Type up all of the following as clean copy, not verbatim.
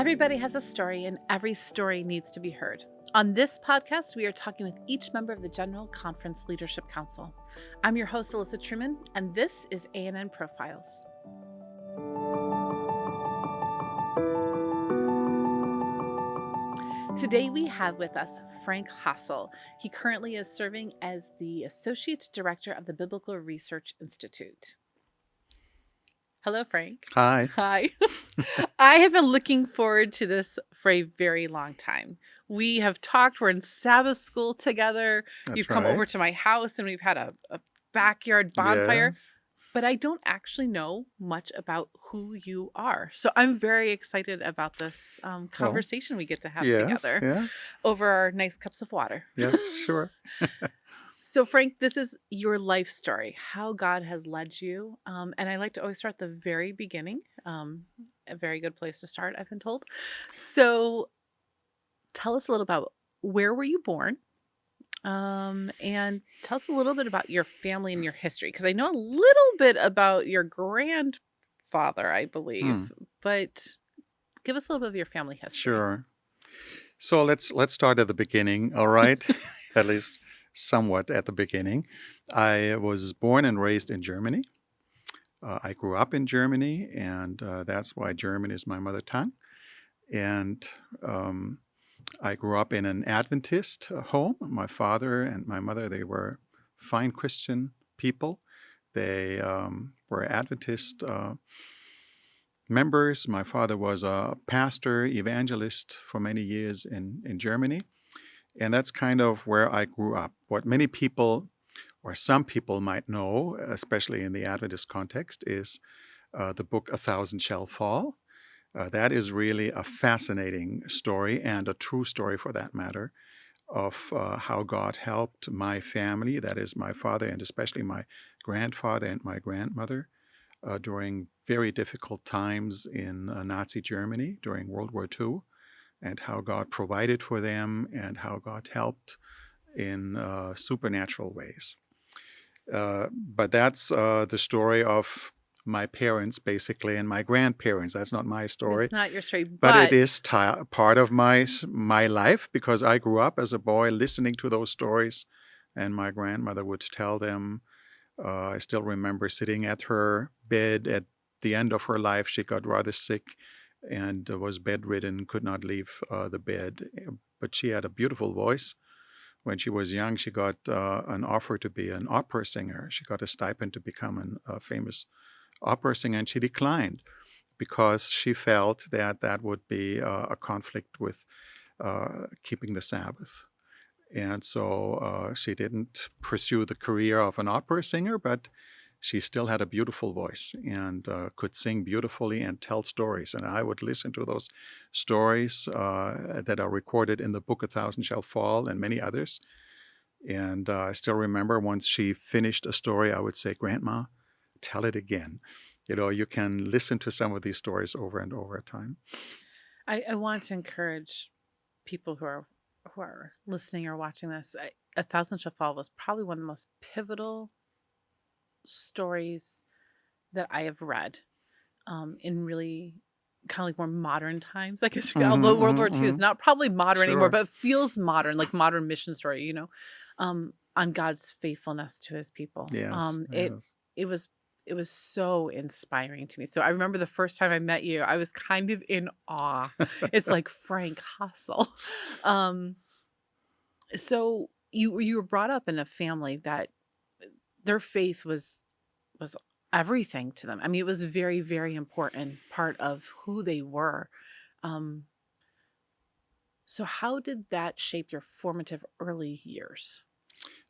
Everybody has a story, and every story needs to be heard. On this podcast, we are talking with each member of the General Conference Leadership Council. I'm your host, Alyssa Truman, and this is ANN Profiles. Today we have with us Frank Hasel. He currently is serving as the Associate Director of the Biblical Research Institute. Hello, Frank. Hi. Hi. I have been looking forward to this for a very long time. We have talked, we're in Sabbath school together. That's You've come right. over to my house and we've had a backyard bonfire. Yes. But I don't actually know much about who you are. So I'm very excited about this conversation we get to have together Yes. over our nice cups of water. Yes, sure. So, Frank, this is your life story, how God has led you. And I like to always start at the very beginning. A very good place to start, I've been told. So tell us a little about where were you born? And tell us a little bit about your family and your history, because I know a little bit about your grandfather, I believe, but give us a little bit of your family history. Sure. So let's start at the beginning, all right? At least somewhat at the beginning. I was born and raised in Germany. I grew up in Germany, and that's why German is my mother tongue. And I grew up in an Adventist home. My father and my mother, they were fine Christian people. They were Adventist members. My father was a pastor, evangelist for many years in Germany. And that's kind of where I grew up. What many people, or some people might know, especially in the Adventist context, is the book A Thousand Shall Fall. That is really a fascinating story, and a true story for that matter, of how God helped my family, that is my father and especially my grandfather and my grandmother, during very difficult times in Nazi Germany during World War II, and how God provided for them and how God helped in supernatural ways. But that's the story of my parents, basically, and my grandparents. That's not my story. It's not your story, but it is part of my life, because I grew up as a boy listening to those stories, and my grandmother would tell them. I still remember sitting at her bed at the end of her life. She got rather sick and was bedridden, could not leave the bed. But she had a beautiful voice. When she was young, she got an offer to be an opera singer. She got a stipend to become a famous opera singer, and she declined because she felt that would be a conflict with keeping the Sabbath. And so she didn't pursue the career of an opera singer, but she still had a beautiful voice and could sing beautifully and tell stories. And I would listen to those stories that are recorded in the book A Thousand Shall Fall and many others. And I still remember once she finished a story, I would say, "Grandma, tell it again." You know, you can listen to some of these stories over and over at time. I want to encourage people who are listening or watching this. A Thousand Shall Fall was probably one of the most pivotal stories that I have read in really kind of like more modern times. I guess although World War II is not probably modern anymore, but it feels modern, like modern mission story, you know, on God's faithfulness to his people. Yes, It was so inspiring to me. So I remember the first time I met you, I was kind of in awe. It's like Frank Hasel. So you were brought up in a family that their faith was everything to them. I mean, it was a very, very important part of who they were. So how did that shape your formative early years?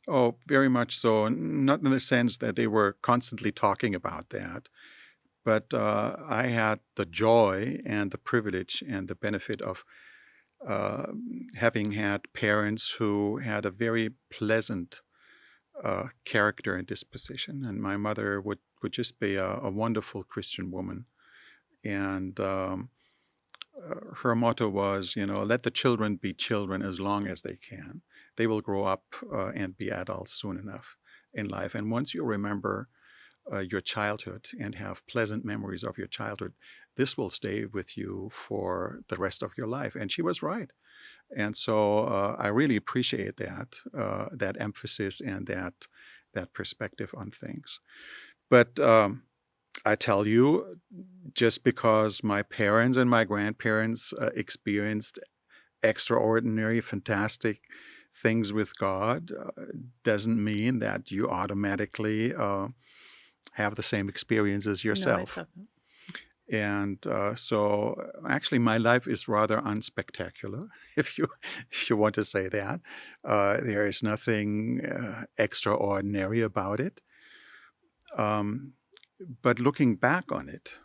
Oh, very much so. Not in the sense that they were constantly talking about that, but I had the joy and the privilege and the benefit of having had parents who had a very pleasant character and disposition. And my mother would just be a wonderful Christian woman. And her motto was, let the children be children as long as they can. They will grow up and be adults soon enough in life. And once you remember your childhood and have pleasant memories of your childhood, this will stay with you for the rest of your life. And she was right. And so I really appreciate that emphasis and that perspective on things. But I tell you, just because my parents and my grandparents experienced extraordinary, fantastic things with God, doesn't mean that you automatically have the same experiences No, it yourself. doesn't. And so actually my life is rather unspectacular, if you want to say that. There is nothing extraordinary about it. But looking back on it,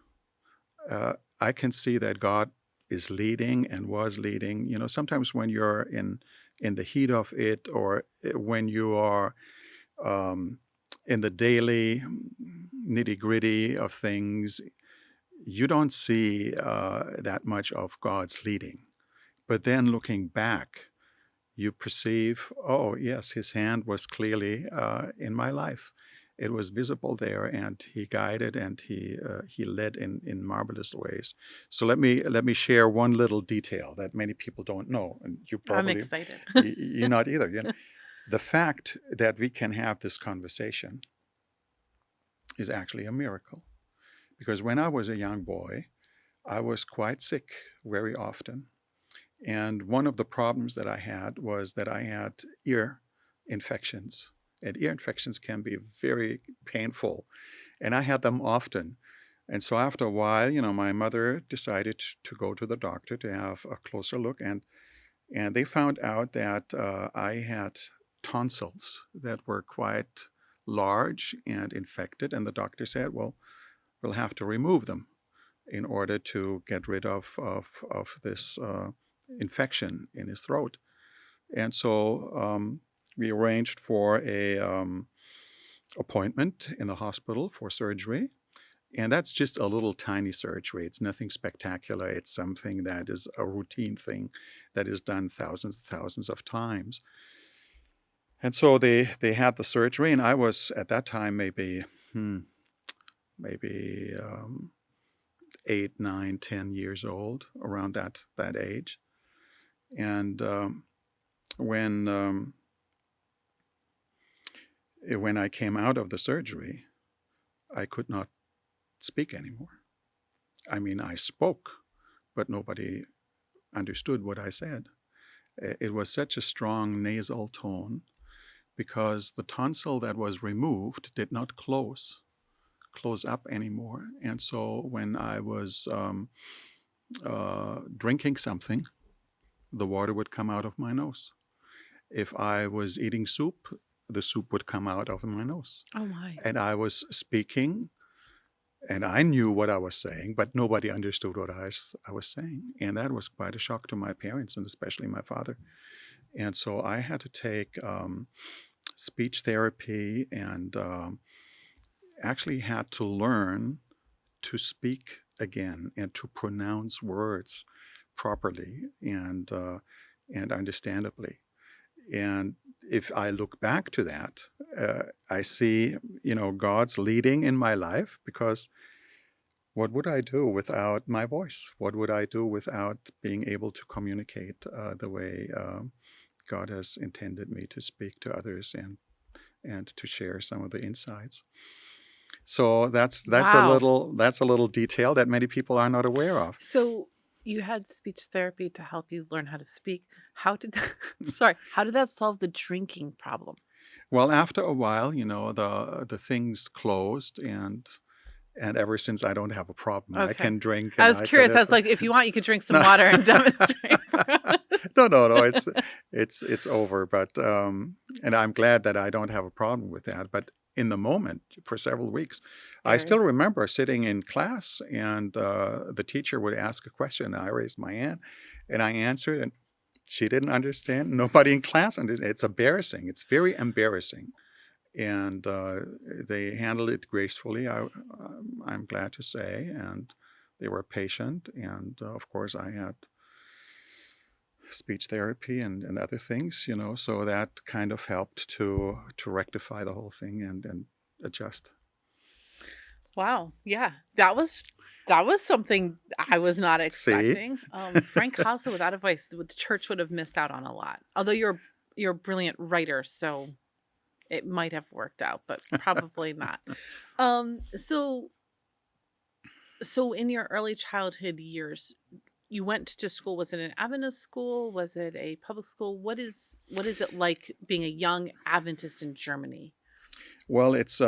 I can see that God is leading and was leading. You know, sometimes when you're in the heat of it, or when you are in the daily nitty-gritty of things, you don't see that much of God's leading. But then looking back, you perceive, oh, yes, his hand was clearly in my life. It was visible there, and he guided and he led in marvelous ways. So let me share one little detail that many people don't know, and you I'm probably excited. you're not either. You know, the fact that we can have this conversation is actually a miracle. Because when I was a young boy, I was quite sick very often. And one of the problems that I had was that I had ear infections. And ear infections can be very painful. And I had them often. And so after a while, you know, my mother decided to go to the doctor to have a closer look. And they found out that I had tonsils that were quite large and infected. And the doctor said, well, we'll have to remove them in order to get rid of this infection in his throat. And so we arranged for a appointment in the hospital for surgery. And that's just a little tiny surgery. It's nothing spectacular. It's something that is a routine thing that is done thousands and thousands of times. And so they had the surgery, and I was at that time maybe 8, 9, 10 years old, around that age. And when I came out of the surgery, I could not speak anymore. I mean, I spoke, but nobody understood what I said. It was such a strong nasal tone because the tonsil that was removed did not close up anymore. And so when I was drinking something, the water would come out of my nose. If I was eating soup, the soup would come out of my nose. Oh my. And I was speaking, and I knew what I was saying, but nobody understood what I was saying. And that was quite a shock to my parents, and especially my father. And so I had to take speech therapy, and actually had to learn to speak again and to pronounce words properly and understandably. And if I look back to that, I see, you know, God's leading in my life, because what would I do without my voice? What would I do without being able to communicate the way God has intended me to speak to others and to share some of the insights? So that's Wow. a little detail that many people are not aware of. So you had speech therapy to help you learn how to speak. How did that, sorry, how did that solve the drinking problem? Well, after a while, you know, the things closed, and ever since I don't have a problem. I Okay. can drink I and was I can curious. I have was like, if you want, you could drink some no. water and demonstrate. No. It's over. But and I'm glad that I don't have a problem with that. But in the moment, for several weeks, I still Scary. remember sitting in class, and the teacher would ask a question. I raised my hand, and I answered, and she didn't understand. Nobody in class understood. It's embarrassing. It's very embarrassing. And they handled it gracefully, I'm glad to say, and they were patient. And of course, I had speech therapy and other things, you know, so that kind of helped to rectify the whole thing and adjust. Wow. Yeah. That was something I was not See? expecting. Frank Hasel without a voice, the church would have missed out on a lot. Although you're a brilliant writer, so it might have worked out, but probably not. So so in your early childhood years, you went to school. Was it an Adventist school? Was it a public school? What is it like being a young Adventist in Germany? Well, it's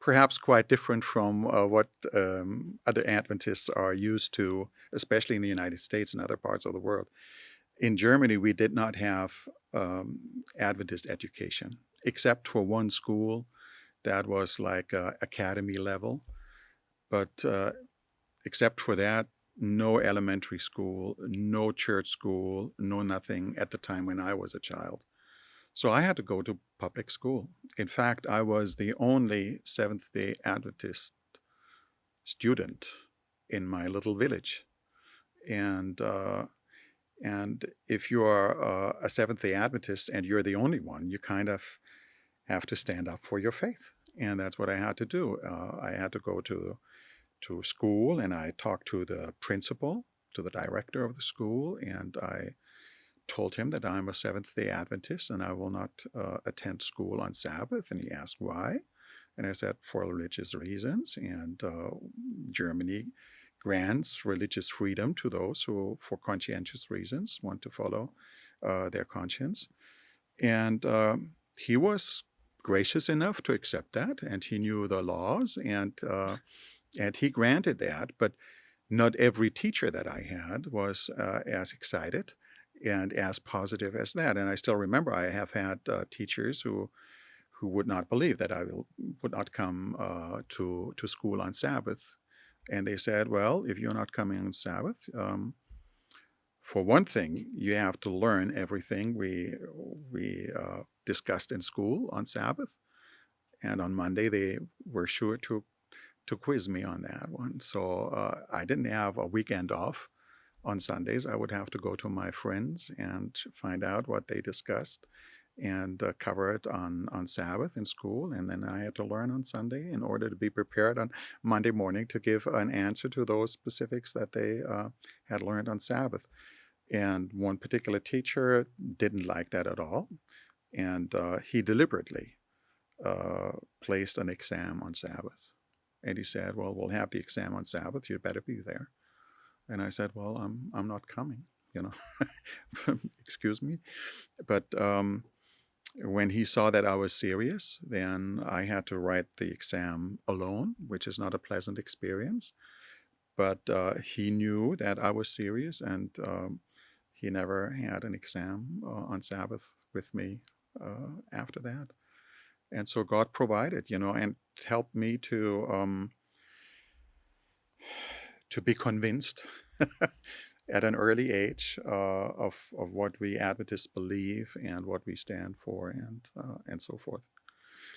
perhaps quite different from what other Adventists are used to, especially in the United States and other parts of the world. In Germany, we did not have Adventist education, except for one school that was like academy level. But except for that, no elementary school, no church school, no nothing at the time when I was a child. So I had to go to public school. In fact, I was the only Seventh-day Adventist student in my little village. And and if you are a Seventh-day Adventist and you're the only one, you kind of have to stand up for your faith. And that's what I had to do. I had to go to school, and I talked to the principal, to the director of the school, and I told him that I'm a Seventh-day Adventist and I will not attend school on Sabbath. And he asked why. And I said, for religious reasons. And Germany grants religious freedom to those who, for conscientious reasons, want to follow their conscience. And he was gracious enough to accept that, and he knew the laws, and he granted that. But not every teacher that I had was as excited and as positive as that. And I still remember I have had teachers who would not believe that would not come to school on Sabbath. And they said, well, if you're not coming on Sabbath, for one thing, you have to learn everything we discussed in school on Sabbath. And on Monday, they were sure to quiz me on that one. So I didn't have a weekend off. On Sundays, I would have to go to my friends and find out what they discussed and cover it on Sabbath in school. And then I had to learn on Sunday in order to be prepared on Monday morning to give an answer to those specifics that they had learned on Sabbath. And one particular teacher didn't like that at all. And he deliberately placed an exam on Sabbath. And he said, well, we'll have the exam on Sabbath. You'd better be there. And I said, well, I'm not coming, you know, excuse me. But when he saw that I was serious, then I had to write the exam alone, which is not a pleasant experience. But he knew that I was serious, and he never had an exam on Sabbath with me after that. And so God provided, you know, and helped me to be convinced at an early age of what we Adventists believe and what we stand for, and so forth.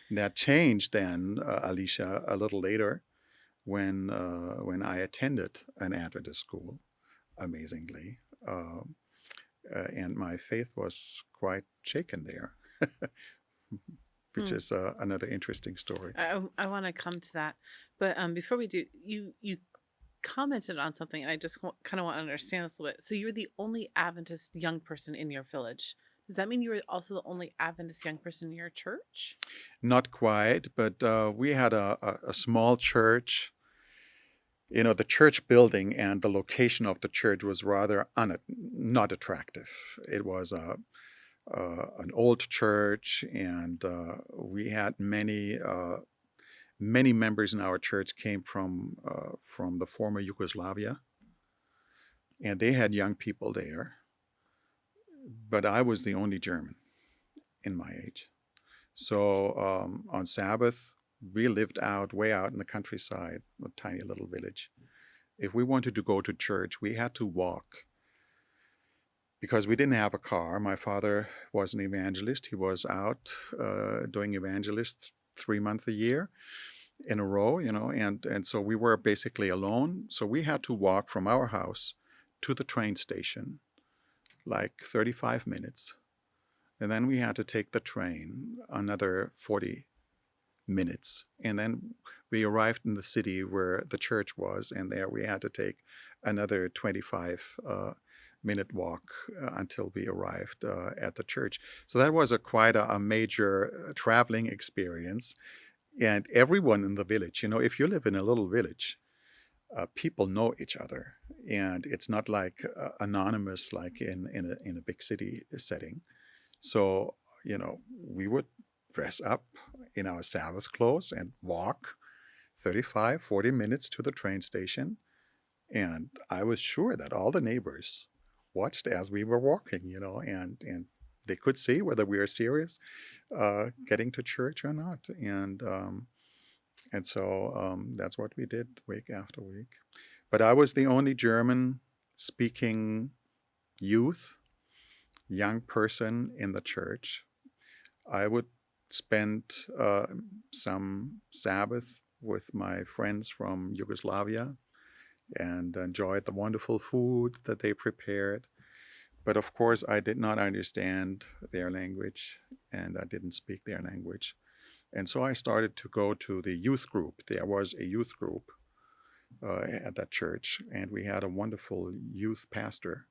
And that changed then, Alicia, a little later when I attended an Adventist school, amazingly, and my faith was quite shaken there, which Hmm. is another interesting story. I want to come to that, but before we do, you commented on something, and I just kind of want to understand this a little bit. So you're the only Adventist young person in your village. Does that mean you were also the only Adventist young person in your church? Not quite, but we had a small church. You know, the church building and the location of the church was rather not attractive. It was an old church, and we had many members in our church came from the former Yugoslavia, and they had young people there. But I was the only German in my age. So on Sabbath, we lived way out in the countryside, a tiny little village. If we wanted to go to church, we had to walk because we didn't have a car. My father was an evangelist. He was out doing evangelist 3 months a year in a row, you know, and so we were basically alone. So we had to walk from our house to the train station, like 35 minutes. And then we had to take the train another 40 minutes. And then we arrived in the city where the church was, and there we had to take another 25-minute walk until we arrived at the church. So that was quite a major traveling experience. And everyone in the village, if you live in a little village, people know each other, and it's not like anonymous like in a big city setting. So, we would dress up in our Sabbath clothes and walk 35, 40 minutes to the train station. And I was sure that all the neighbors watched as we were walking, and they could see whether we were serious getting to church or not. And so that's what we did week after week. But I was the only German-speaking young person in the church. I would spend some Sabbath with my friends from Yugoslavia and enjoyed the wonderful food that they prepared. But of course, I did not understand their language, and I didn't speak their language. And so I started to go to the youth group. There was a youth group at that church, and we had a wonderful youth pastor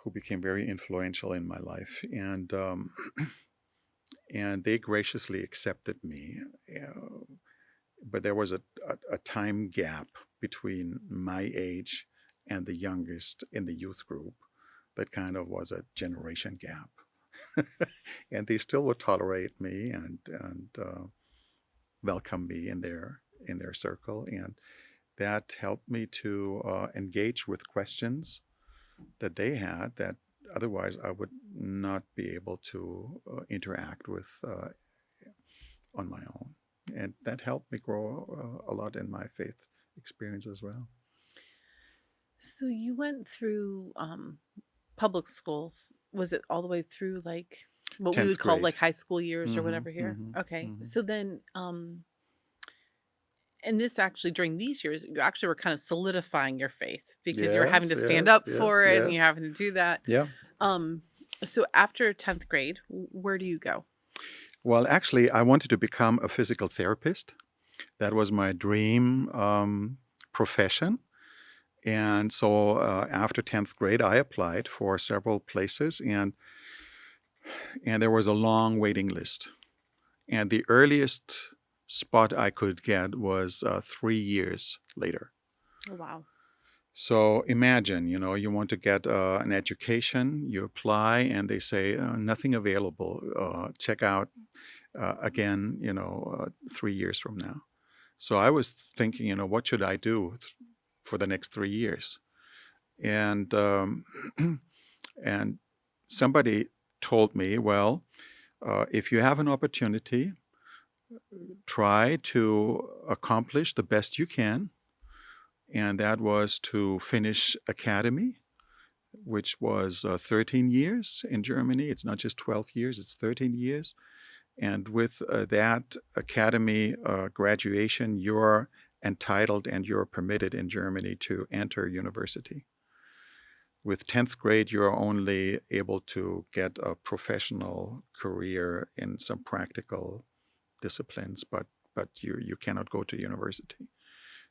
who became very influential in my life. And they graciously accepted me. But there was a time gap between my age and the youngest in the youth group that kind of was a generation gap. And they still would tolerate me and welcome me in their circle. And that helped me to engage with questions that they had that otherwise I would not be able to interact with on my own. And that helped me grow a lot in my faith experience as well. So you went through public schools. Was it all the way through like what we 10th would call grade. like high school years or Mhm, whatever here? mhm, Okay. mhm. So then, and this actually during these years, you actually were kind of solidifying your faith because you were having Yes, to stand yes, up yes, for it and you're yes. having to do that. Yeah. Um, so after 10th grade, where do you go? Well, actually, I wanted to become a physical therapist. That was my dream profession. And so after 10th grade, I applied for several places, and there was a long waiting list. And the earliest spot I could get was 3 years later. Oh, wow. So imagine, you want to get an education, you apply, and they say nothing available. Check out again, 3 years from now. So I was thinking, what should I do for the next 3 years? And and somebody told me, well, if you have an opportunity, try to accomplish the best you can. And that was to finish academy, which was 13 years in Germany. It's not just 12 years, it's 13 years. And with that academy graduation, you're entitled and you're permitted in Germany to enter university. With 10th grade, you're only able to get a professional career in some practical disciplines, but you cannot go to university.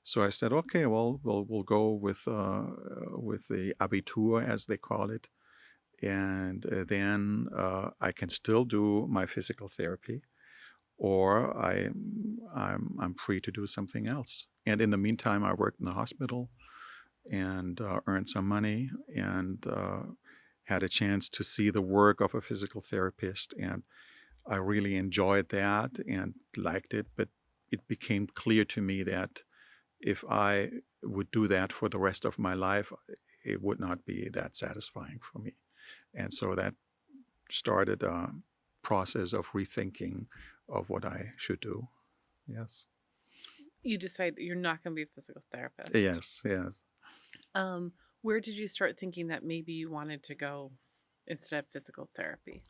So I said, okay, well, we'll go with the Abitur, as they call it, and then I can still do my physical therapy, or I'm free to do something else. And in the meantime, I worked in the hospital and earned some money and had a chance to see the work of a physical therapist, and I really enjoyed that and liked it. But it became clear to me that if I would do that for the rest of my life, it would not be that satisfying for me. And so that started a process of rethinking of what I should do. Yes. You decide you're not going to be a physical therapist. Yes, yes. Where did you start thinking that maybe you wanted to go instead of physical therapy?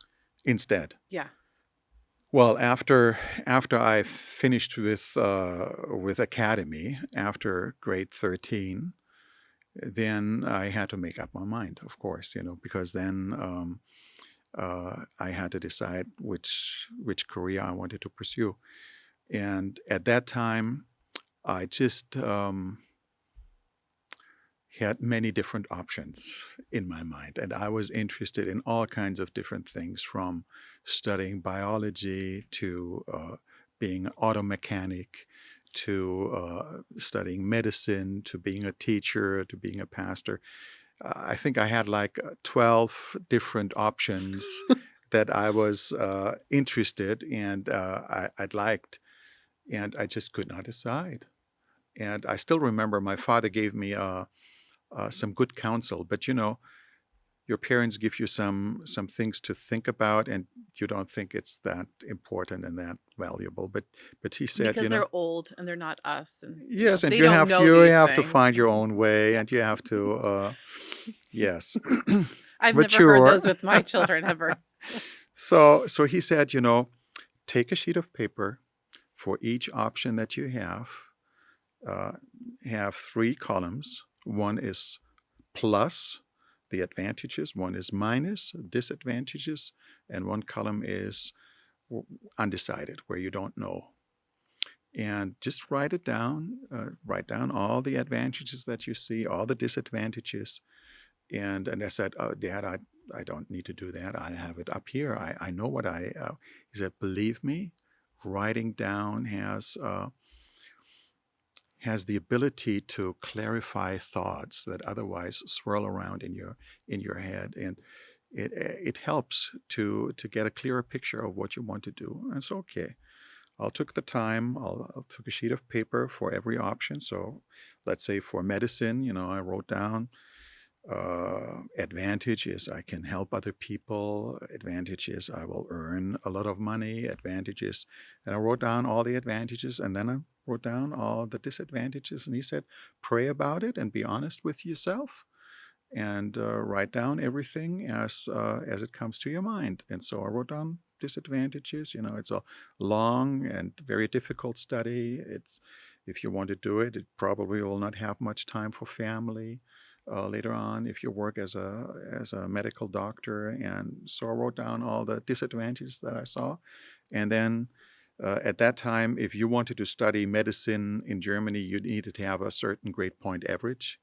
Instead. Yeah. Well, after I finished with academy, after grade 13, then I had to make up my mind, of course, because then I had to decide which career I wanted to pursue. And at that time, I just had many different options in my mind. And I was interested in all kinds of different things, from studying biology to being an auto mechanic, to studying medicine, to being a teacher, to being a pastor. I think I had like 12 different options that I was interested and I'd liked, and I just could not decide. And I still remember my father gave me some good counsel, but your parents give you some things to think about, and you don't think it's that important and that valuable. But he said, Because they're old and they're not us, and yes, and they you don't have know you these have to things. find your own way, and you have to yes, I've never heard mature. those with my children ever. So he said, take a sheet of paper for each option that you uh, have 3 columns. One is plus, the advantages, one is minus, disadvantages, and one column is undecided, where you don't know. And just write it down, write down all the advantages that you see, all the disadvantages. And I said, oh, Dad, I don't need to do that. I have it up here. I know what he said, believe me, writing down has the ability to clarify thoughts that otherwise swirl around in your head, and it helps to get a clearer picture of what you want to do. And it's okay. I'll took the time. I'll took a sheet of paper for every option. So let's say for medicine, I wrote down advantage is I can help other people. Advantage is I will earn a lot of money. Advantages, and I wrote down all the advantages, and then I wrote down all the disadvantages. And he said, pray about it and be honest with yourself, and write down everything as it comes to your mind. And so I wrote down disadvantages. It's a long and very difficult study. It's, if you want to do it, it probably will not have much time for family later on if you work as a medical doctor. And so I wrote down all the disadvantages that I saw. And then at that time, if you wanted to study medicine in Germany, you needed to have a certain grade point average.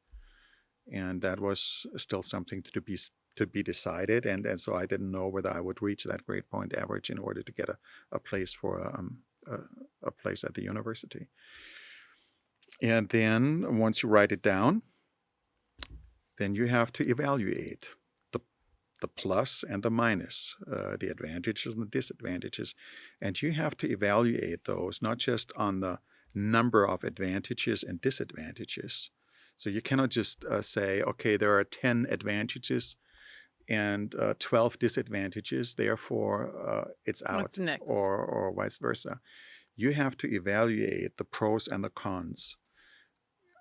And that was still something to be decided. And so I didn't know whether I would reach that grade point average in order to get a place for a place at the university. And then once you write it down, then you have to evaluate the plus and the minus, the advantages and the disadvantages. And you have to evaluate those not just on the number of advantages and disadvantages. So you cannot just say, okay, there are 10 advantages and 12 disadvantages, therefore it's out. What's next? Or vice versa. You have to evaluate the pros and the cons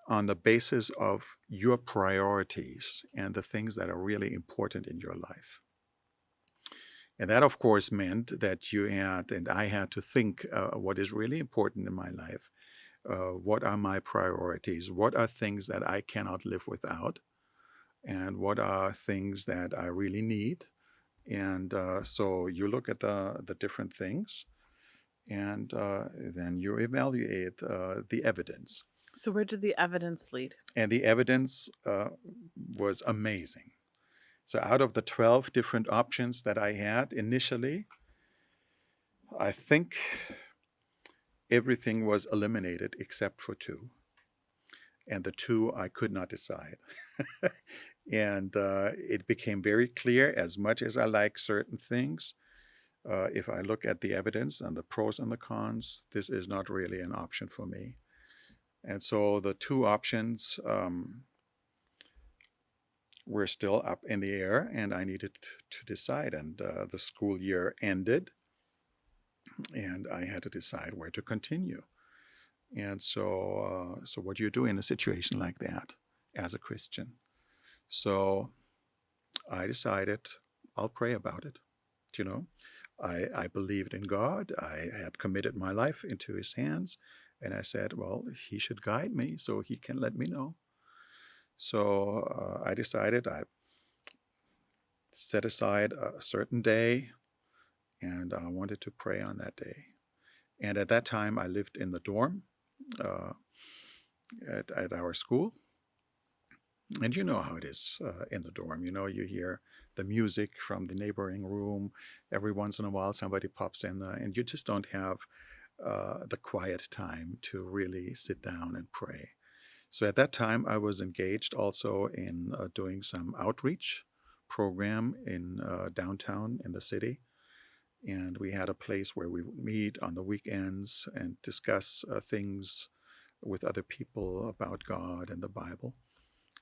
on the basis of your priorities and the things that are really important in your life. And that, of course, meant that you had, and I had to think what is really important in my life. What are my priorities? What are things that I cannot live without? And what are things that I really need? And so you look at the different things, and then you evaluate the evidence. So where did the evidence lead? And the evidence was amazing. So out of the 12 different options that I had initially, I think everything was eliminated except for 2. And the 2 I could not decide. And it became very clear, as much as I like certain things, if I look at the evidence and the pros and the cons, this is not really an option for me. And so the 2 options were still up in the air, and I needed to decide. And the school year ended, and I had to decide where to continue. And so what do you do in a situation like that as a Christian? So I decided I'll pray about it. I believed in God. I had committed my life into his hands. And I said, well, he should guide me so he can let me know. So I decided I set aside a certain day, and I wanted to pray on that day. And at that time, I lived in the dorm uh, at our school. And you know how it is in the dorm. You hear the music from the neighboring room. Every once in a while, somebody pops in there, and you just don't have the quiet time to really sit down and pray. So at that time, I was engaged also in doing some outreach program in downtown in the city. And we had a place where we would meet on the weekends and discuss things with other people about God and the Bible.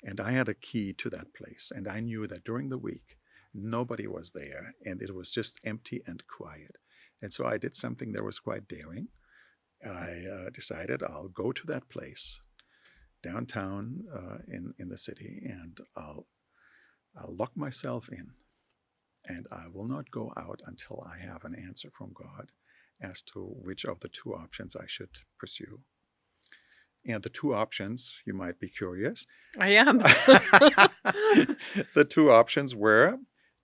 And I had a key to that place. And I knew that during the week, nobody was there and it was just empty and quiet. And so I did something that was quite daring. I decided I'll go to that place downtown in the city, and I'll lock myself in, and I will not go out until I have an answer from God as to which of the two options I should pursue. And the two options, you might be curious. I am. The two options were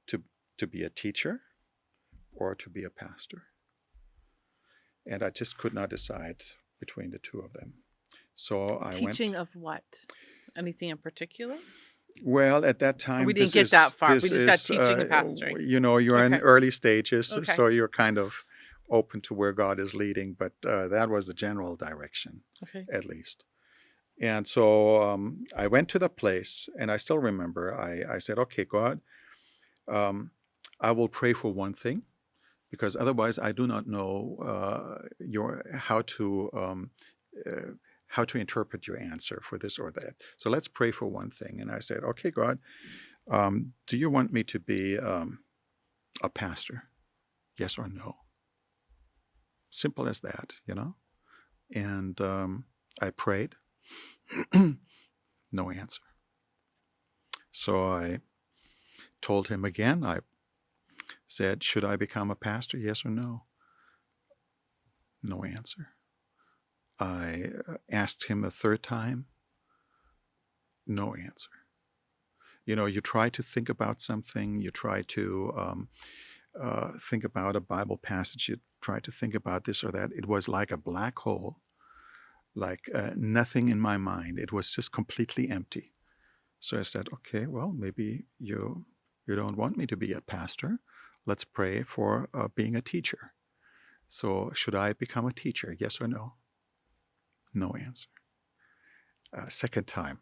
to be a teacher or to be a pastor. And I just could not decide between the two of them. So I Teaching of what? Anything in particular? Well, at that time, We didn't get that far. We just got teaching and pastoring. You're in Okay. early stages, Okay. so you're kind of open to where God is leading, but that was the general direction, Okay. at least. And so I went to the place, and I still remember, I said, okay, God, I will pray for one thing, because otherwise I do not know how to interpret your answer for this or that. So let's pray for one thing. And I said, okay, God, do you want me to be a pastor? Yes or no? Simple as that, And I prayed. No answer. So I told him again. I said, should I become a pastor? Yes or no? No answer. I asked him a third time. No answer. You try to think about something. You try to think about a Bible passage. You try to think about this or that. It was like a black hole, like nothing in my mind. It was just completely empty. So I said, okay, well, maybe you don't want me to be a pastor. Let's pray for being a teacher. So should I become a teacher? Yes or no? No answer. Second time,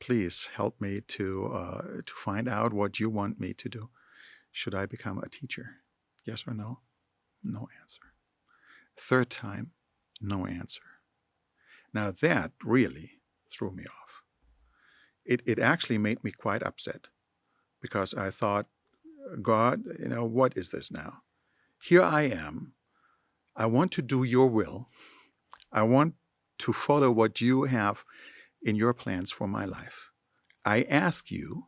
please help me to find out what you want me to do. Should I become a teacher? Yes or no? No answer. Third time, no answer. Now that really threw me off. It actually made me quite upset, because I thought, God, what is this now? Here I am. I want to do your will. I want to follow what you have in your plans for my life. I ask you,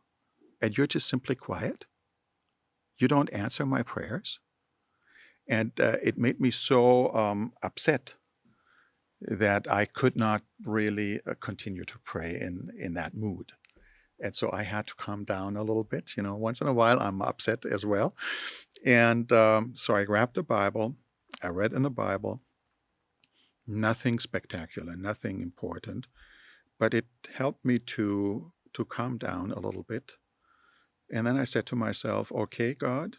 and you're just simply quiet. You don't answer my prayers. And it made me so upset that I could not really continue to pray in that mood. And so I had to calm down a little bit. Once in a while I'm upset as well. And so I grabbed the Bible. I read in the Bible. Nothing spectacular, nothing important, but it helped me to calm down a little bit. And then I said to myself, okay, God,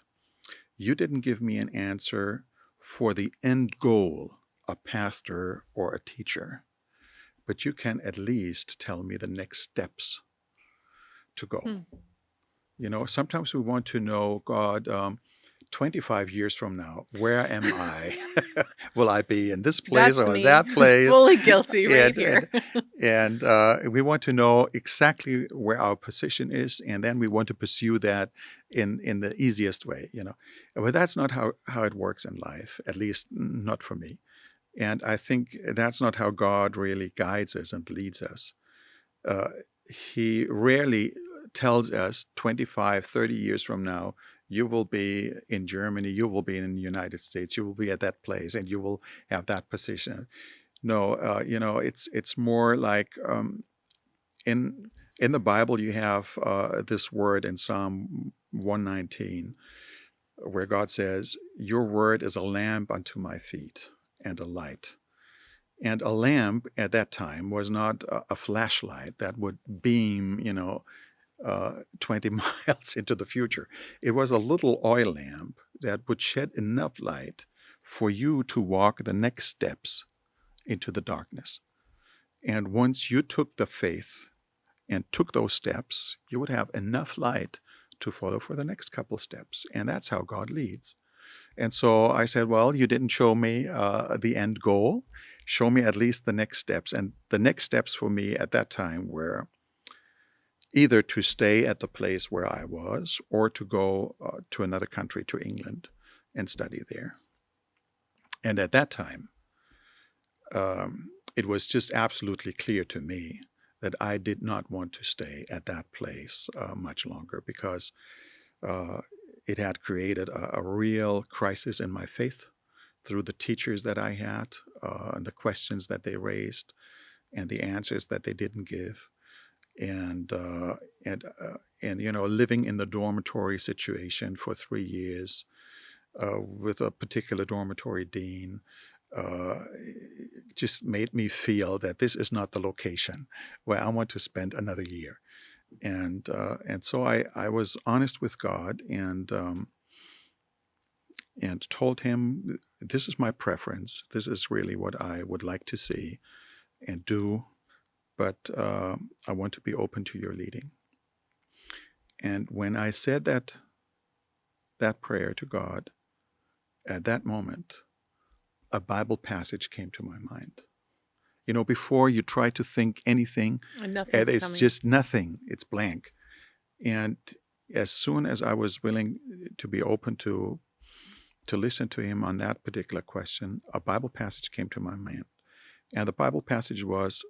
you didn't give me an answer for the end goal, a pastor or a teacher, but you can at least tell me the next steps to go. Sometimes we want to know, God, 25 years from now, where am I? Will I be in this place That's or me. that place? Fully guilty right here. And we want to know exactly where our position is, and then we want to pursue that in the easiest way, But that's not how it works in life, at least not for me. And I think that's not how God really guides us and leads us. He rarely tells us 25, 30 years from now, you will be in Germany, you will be in the United States, you will be at that place, and you will have that position. No, it's more like in the Bible you have this word in Psalm 119, where God says, "Your word is a lamp unto my feet and a light." And a lamp at that time was not a flashlight that would beam, 20 miles into the future. It was a little oil lamp that would shed enough light for you to walk the next steps into the darkness. And once you took the faith and took those steps, you would have enough light to follow for the next couple steps. And that's how God leads. And so I said, well, you didn't show me the end goal. Show me at least the next steps. And the next steps for me at that time were either to stay at the place where I was or to go to another country, to England, and study there. And at that time, it was just absolutely clear to me that I did not want to stay at that place much longer, because it had created a real crisis in my faith through the teachers that I had, and the questions that they raised, and the answers that they didn't give, and living in the dormitory situation for 3 years with a particular dormitory dean. Just made me feel that this is not the location where I want to spend another year. And so I was honest with God and told him, this is my preference. This is really what I would like to see and do, but I want to be open to your leading. And when I said that prayer to God, at that moment, a Bible passage came to my mind. Before you try to think anything, And nothing's it's coming. just nothing. It's blank. And as soon as I was willing to be open to listen to him on that particular question, a Bible passage came to my mind. And the Bible passage was,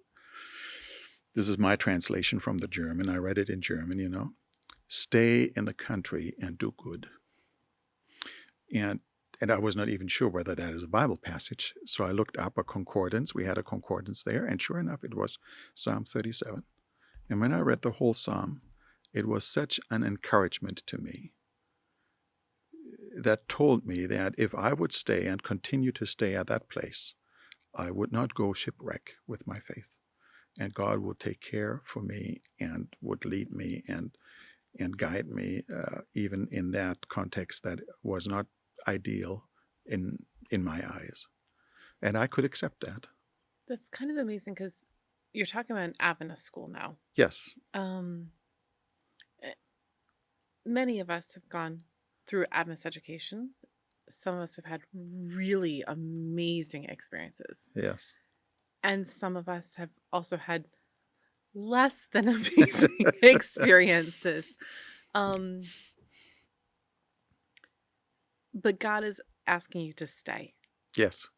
this is my translation from the German. I read it in German, stay in the country and do good. And I was not even sure whether that is a Bible passage. So I looked up a concordance. We had a concordance there. And sure enough, it was Psalm 37. And when I read the whole psalm, it was such an encouragement to me that told me that if I would stay and continue to stay at that place, I would not go shipwreck with my faith. And God would take care for me and would lead me and guide me, even in that context that was not ideal in my eyes. And I could accept that. That's kind of amazing, because you're talking about an Adventist school now. Yes. Many of us have gone through Adventist education. Some of us have had really amazing experiences. Yes. And some of us have also had less than amazing experiences. But God is asking you to stay. Yes.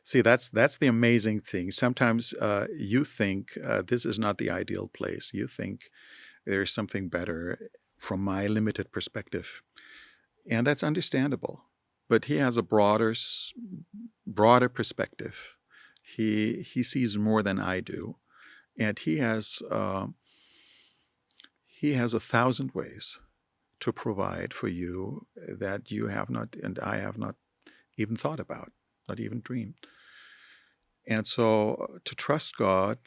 See, that's the amazing thing. Sometimes you think this is not the ideal place. You think there's something better from my limited perspective. And that's understandable. But he has a broader perspective. He sees more than I do. And he has 1,000 ways to provide for you that you have not, and I have not even thought about, not even dreamed. And so to trust God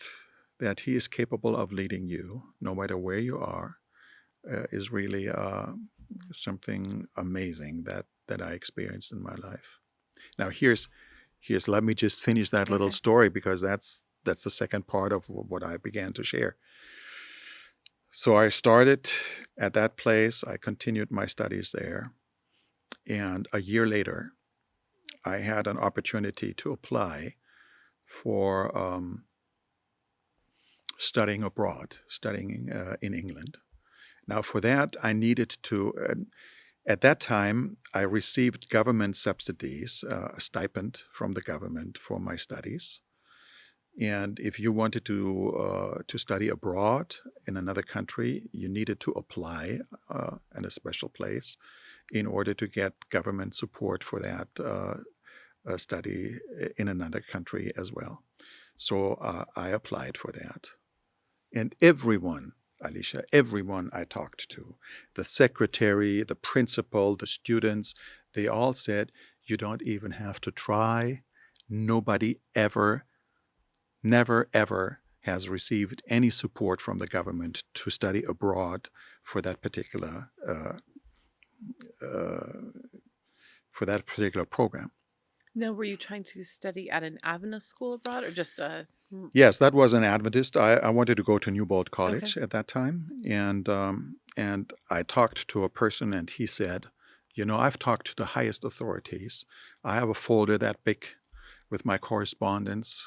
that he is capable of leading you, no matter where you are, is really something amazing that I experienced in my life. Now here's let me just finish that little story, because that's the second part of what I began to share. So I started at that place. I continued my studies there. And a year later, I had an opportunity to apply for studying abroad, studying in England. Now, for that, I needed to, at that time, I received government subsidies, a stipend from the government for my studies. And if you wanted to study abroad in another country, you needed to apply in a special place in order to get government support for that study in another country as well. So I applied for that. And everyone Alicia, everyone I talked to, the secretary, the principal, the students, they all said, you don't even have to try. Nobody ever, never, ever has received any support from the government to study abroad for that particular program. Now, were you trying to study at an Adventist school abroad or just a... Yes, that was an Adventist. I wanted to go to Newbold College Okay. at that time, and I talked to a person, and he said, I've talked to the highest authorities. I have a folder that big with my correspondence,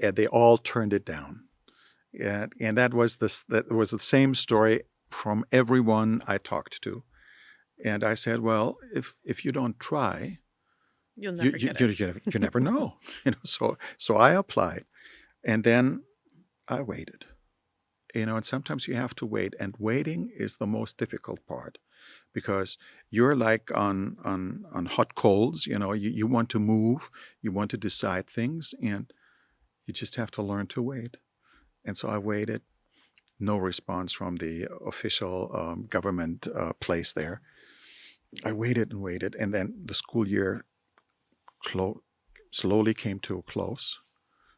and they all turned it down. And that was the same story from everyone I talked to. And I said, well, if you don't try, You'll never get it. you never know. So I applied, and then I waited. And sometimes you have to wait, and waiting is the most difficult part, because you're like on hot coals. You want to move, you want to decide things, and you just have to learn to wait. And so I waited. No response from the official government place there. I waited and waited, and then the school year slowly came to a close.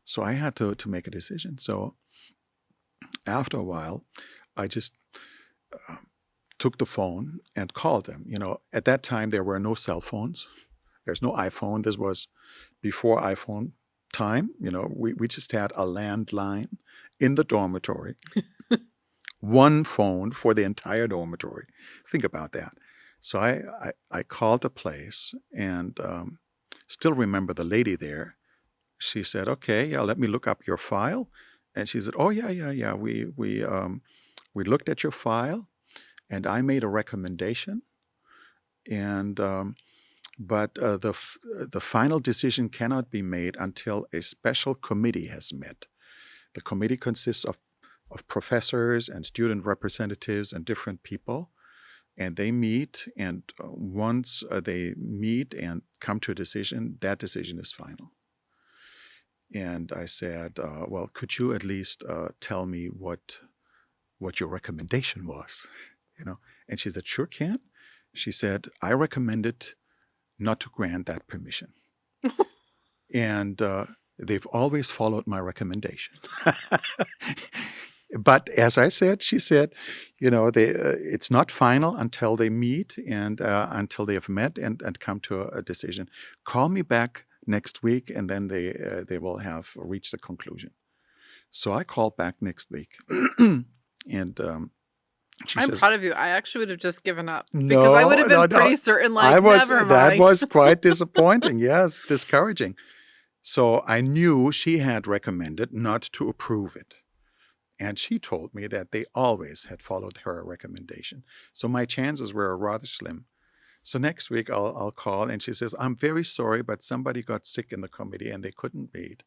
So I had to make a decision. So after a while, I just took the phone and called them. At that time, there were no cell phones. There's no iPhone. This was before iPhone time. We just had a landline in the dormitory. One phone for the entire dormitory. Think about that. So I called the place, and still remember the lady there. She said, okay, yeah, let me look up your file. And she said, oh, yeah. We looked at your file, and I made a recommendation. And but the final decision cannot be made until a special committee has met. The committee consists of professors and student representatives and different people. And they meet, and once they meet and come to a decision, that decision is final. And I said, well, could you at least tell me what your recommendation was? And she said, sure can. She said, I recommended not to grant that permission. And they've always followed my recommendation. But as I said, she said, it's not final until they meet and until they have met and come to a decision. Call me back next week, and then they will have reached a conclusion. So I called back next week, and she I'm says, proud of you. I actually would have just given up because no, I would have been pretty certain, like, never mind. That was quite disappointing. Yes, discouraging. So I knew she had recommended not to approve it. And she told me that they always had followed her recommendation. So my chances were rather slim. So next week I'll call, and she says, I'm very sorry, but somebody got sick in the committee and they couldn't meet.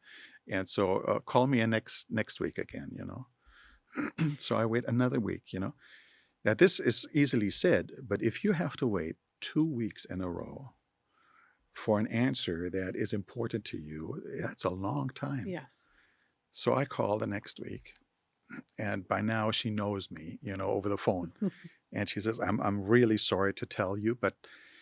And so call me next week again, So I wait another week, Now this is easily said, but if you have to wait 2 weeks in a row for an answer that is important to you, that's a long time. Yes. So I call the next week. And by now she knows me, over the phone. And she says, I'm really sorry to tell you, but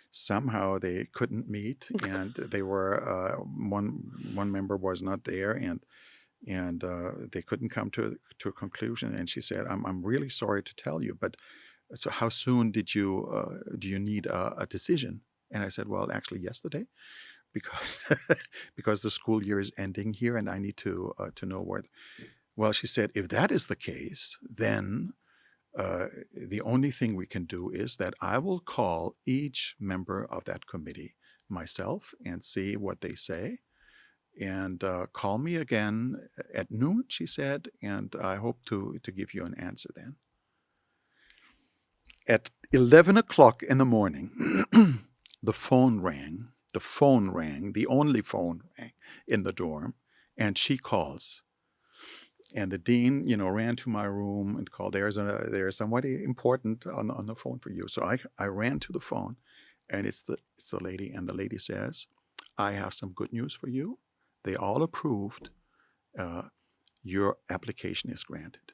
somehow they couldn't meet, and they were one member was not there, and they couldn't come to a conclusion. And she said, I'm really sorry to tell you, but so how soon do you need a decision? And I said, well, actually yesterday, because because the school year is ending here, and I need to know where. Well, she said, if that is the case, then the only thing we can do is that I will call each member of that committee myself and see what they say. And call me again at noon, she said, and I hope to give you an answer then. At 11 o'clock in the morning, the phone rang. The only phone rang in the dorm, and she calls. And the dean, ran to my room and called, there's somebody important on the phone for you. So I ran to the phone, and it's the lady, and the lady says, I have some good news for you. They all approved. Your application is granted.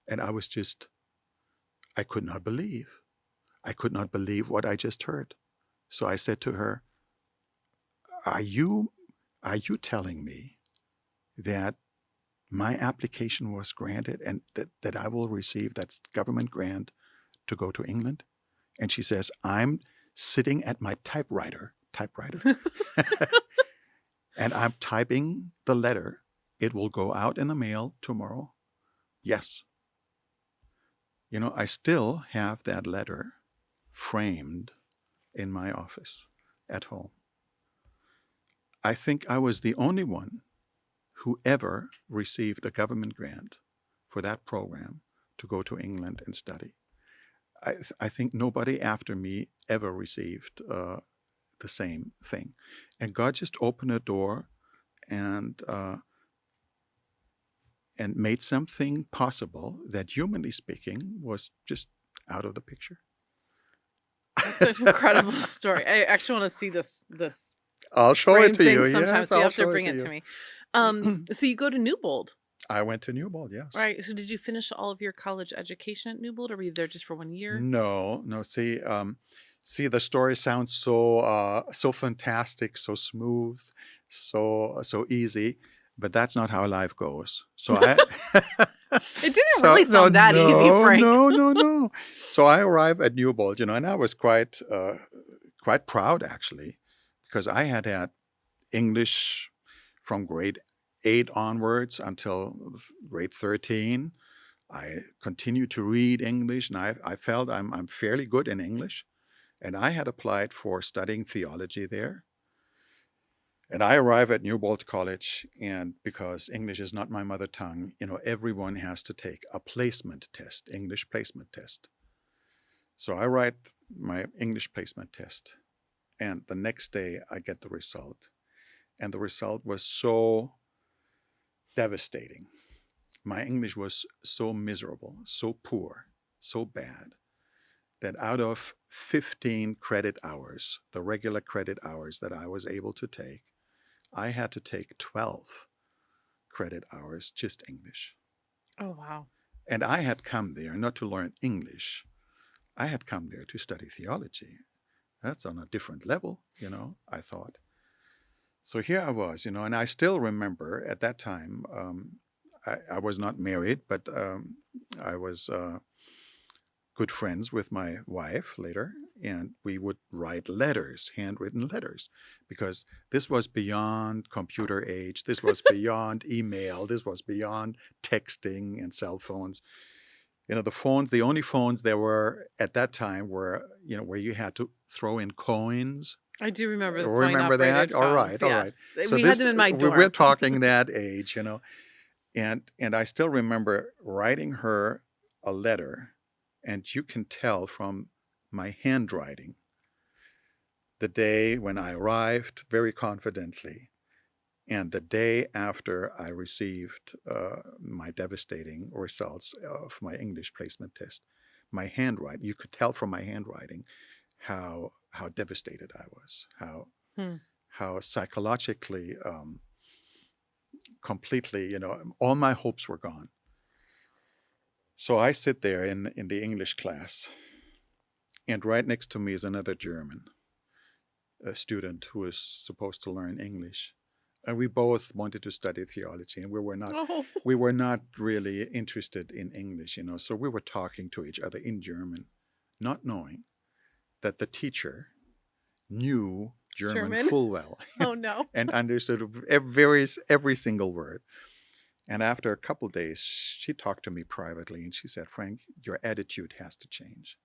And I could not believe. I could not believe what I just heard. So I said to her, are you telling me that my application was granted and that I will receive that government grant to go to England? And she says, I'm sitting at my typewriter, and I'm typing the letter. It will go out in the mail tomorrow. Yes. I still have that letter framed in my office at home. I think I was the only one who ever received a government grant for that program to go to England and study. I think nobody after me ever received the same thing. And God just opened a door and made something possible that, humanly speaking, was just out of the picture. That's an incredible story. I actually want to see this I'll show it frame to thing you. sometimes. Yes, So you I'll have to show bring it to me. So you go to Newbold, I went to Newbold, yes. right? So did you finish all of your college education at Newbold, or were you there just for 1 year? No. See, the story sounds so fantastic, so smooth, so easy, but that's not how life goes. So It didn't really sound that easy, Frank. No. So I arrived at Newbold, and I was quite proud, actually, because I had English from grade 8 onwards until grade 13. I continued to read English, and I felt I'm fairly good in English. And I had applied for studying theology there. And I arrive at Newbold College, and because English is not my mother tongue, everyone has to take a placement test, English placement test. So I write my English placement test, and the next day I get the result. And the result was so devastating. My English was so miserable, so poor, so bad, that out of 15 credit hours, the regular credit hours that I was able to take, I had to take 12 credit hours, just English. Oh, wow. And I had come there not to learn English. I had come there to study theology. That's on a different level, I thought. So here I was, and I still remember at that time, I was not married, but I was good friends with my wife later, and we would write letters, handwritten letters, because this was beyond computer age. This was beyond email. This was beyond texting and cell phones. The only phones there were at that time were, where you had to throw in coins. I do remember the Remember that? coin-operated All phones. right, all Yes. right. We had them in my dorm. We're talking that age, And I still remember writing her a letter, and you can tell from my handwriting the day when I arrived very confidently, and the day after I received my devastating results of my English placement test. My handwriting, you could tell from my handwriting how devastated I was, how psychologically completely, all my hopes were gone. So I sit there in the English class, and right next to me is another German, a student who is supposed to learn English. And we both wanted to study theology, and we were not really interested in English, So we were talking to each other in German, not knowing that the teacher knew German full well. Oh, no. And understood every single word. And after a couple of days, she talked to me privately, and she said, "Frank, your attitude has to change.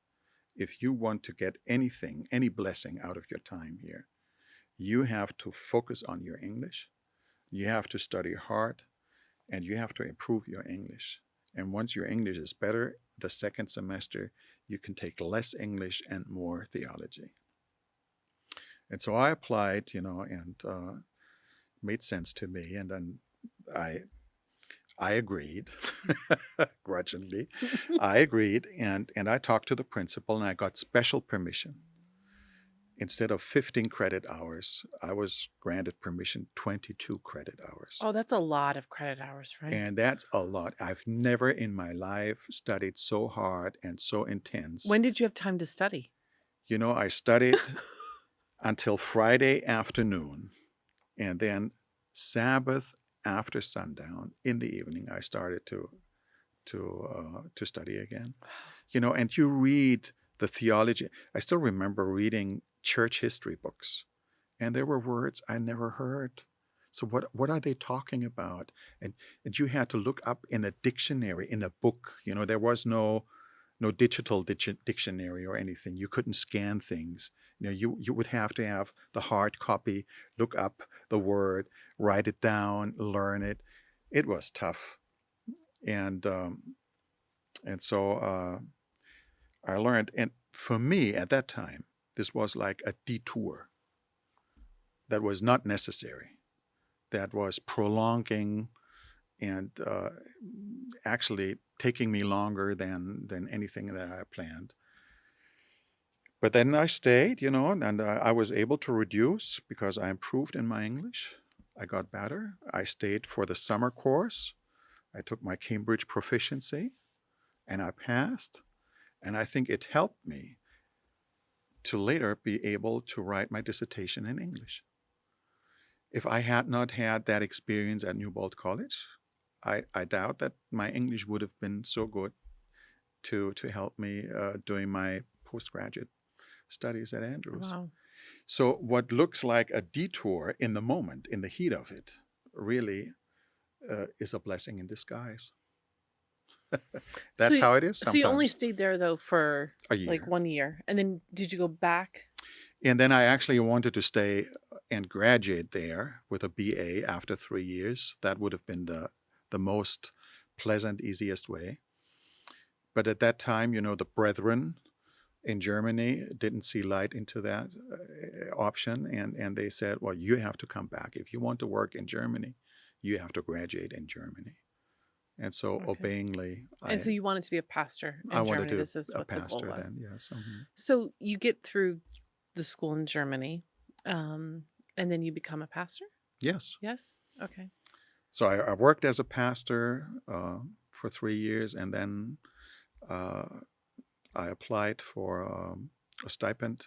If you want to get anything, any blessing out of your time here, you have to focus on your English. You have to study hard, and you have to improve your English. And once your English is better, the second semester, you can take less English and more theology." And so I applied, and made sense to me. And then I agreed, grudgingly. I agreed, and I talked to the principal, and I got special permission. instead of 15 credit hours, I was granted permission 22 credit hours. Oh, that's a lot of credit hours, Frank. And that's a lot. I've never in my life studied so hard and so intense. When did you have time to study? I studied until Friday afternoon, and then Sabbath after sundown in the evening, I started to study again. And you read the theology. I still remember reading church history books, and there were words I never heard. So what are they talking about? And you had to look up in a dictionary, in a book. There was no digital dictionary or anything. You couldn't scan things. You would have to have the hard copy, look up the word, write it down, learn it. It was tough, and so I learned. And for me at that time, this was like a detour that was not necessary, that was prolonging and actually taking me longer than anything that I planned. But then I stayed, and I was able to reduce because I improved in my English. I got better. I stayed for the summer course. I took my Cambridge proficiency, and I passed. And I think it helped me to later be able to write my dissertation in English. If I had not had that experience at Newbold College, I doubt that my English would have been so good to help me doing my postgraduate studies at Andrews. Wow. So what looks like a detour in the moment, in the heat of it, really is a blessing in disguise. That's how it is sometimes. So you only stayed there, though, for a year. like 1 year. And then did you go back? And then I actually wanted to stay and graduate there with a BA after 3 years. That would have been the most pleasant, easiest way. But at that time, the brethren in Germany didn't see light into that option. And they said, well, you have to come back. If you want to work in Germany, you have to graduate in Germany. And so obeyingly, so you wanted to be a pastor in I Germany. wanted to This is a what the pastor goal was. then, yes. So you get through the school in Germany, and then you become a pastor? Yes. Yes? Okay. So I worked as a pastor for 3 years, and then I applied for a stipend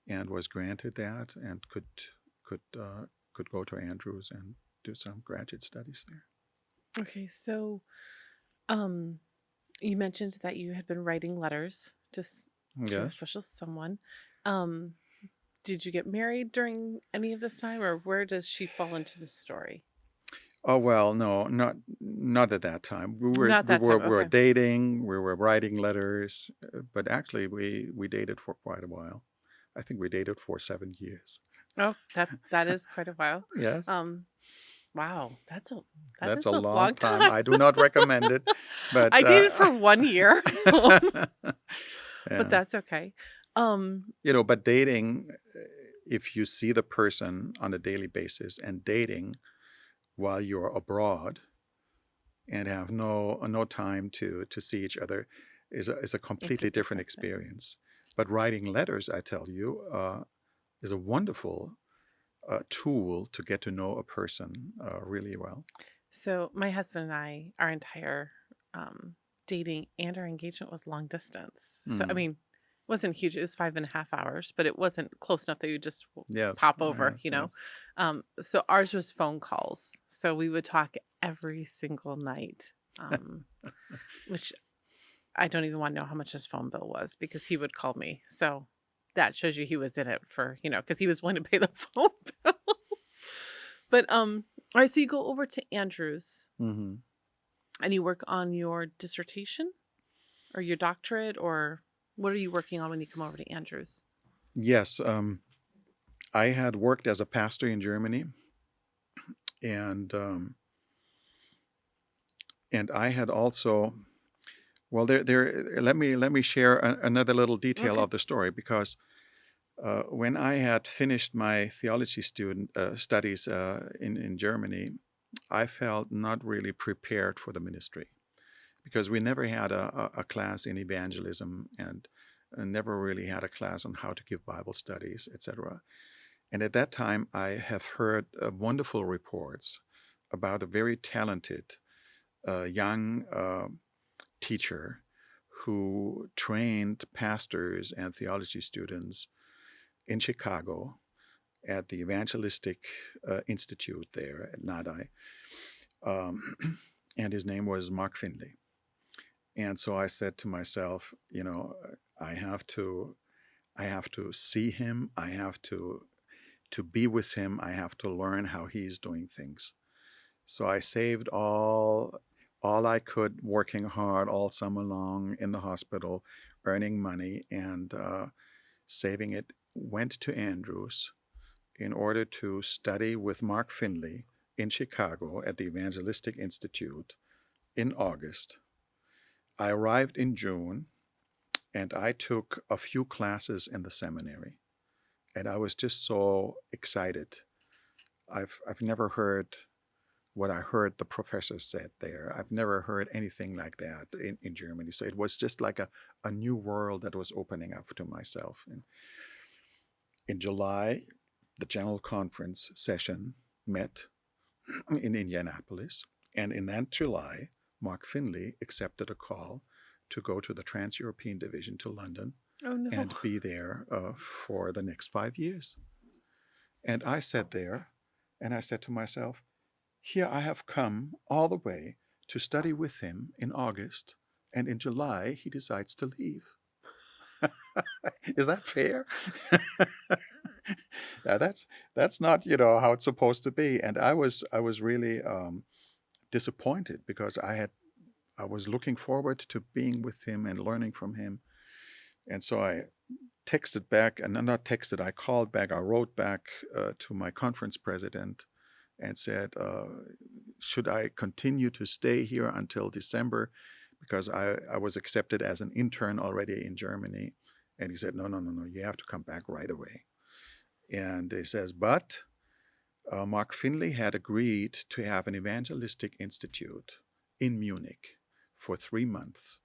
and was granted that, and could go to Andrews and do some graduate studies there. Okay, so you mentioned that you had been writing letters just to a special someone. Did you get married during any of this time, or where does she fall into the story? Oh well, no, not at that time. We were Not that time, we were okay. dating, we were writing letters, but actually we dated for quite a while. I think we dated for 7 years. Oh, that is quite a while. Yes. Wow, that's a long time. I do not recommend it, but I dated for 1 year, yeah. but that's okay. But dating, if you see the person on a daily basis and dating while you're abroad and have no time to see each other is a completely different experience. But writing letters, I tell you, is a wonderful tool to get to know a person really well. So my husband and I, our entire dating and our engagement was long distance. So I mean, it wasn't huge. It was 5.5 hours, but it wasn't close enough that you just pop over, So ours was phone calls. So we would talk every single night, which I don't even want to know how much his phone bill was because he would call me. So that shows you he was in it for, because he was willing to pay the phone bill. But all right, so you go over to Andrews and you work on your dissertation or your doctorate, or what are you working on when you come over to Andrews? Yes, I had worked as a pastor in Germany, and I had also, well, let me share another little detail of the story, because when I had finished my theology studies in Germany, I felt not really prepared for the ministry, because we never had a class in evangelism, and and never really had a class on how to give Bible studies, etc. And at that time, I have heard wonderful reports about a very talented young teacher who trained pastors and theology students in Chicago at the Evangelistic Institute there at NADI. And his name was Mark Finley. And so I said to myself, I have to see him. I have to be with him. I have to learn how he's doing things. So I saved all I could, working hard all summer long in the hospital, earning money and saving it. Went to Andrews in order to study with Mark Finley in Chicago at the Evangelistic Institute in August. I arrived in June, and I took a few classes in the seminary, and I was just so excited. I've never heard what I heard the professor said there. I've never heard anything like that in Germany. So it was just like a new world that was opening up to myself. And in July, the General Conference session met in Indianapolis. And in that July, Mark Finley accepted a call to go to the Trans-European Division to London Oh, no. and be there for the next 5 years. And I sat there and I said to myself, here I have come all the way to study with him in August, and in July he decides to leave. Is that fair? Now that's not how it's supposed to be. And I was really disappointed because I was looking forward to being with him and learning from him. And so I texted back, and not texted, I called back, I wrote back to my conference president and said, should I continue to stay here until December? Because I was accepted as an intern already in Germany. And he said, no, you have to come back right away. And he says, but Mark Finley had agreed to have an evangelistic institute in Munich for 3 months.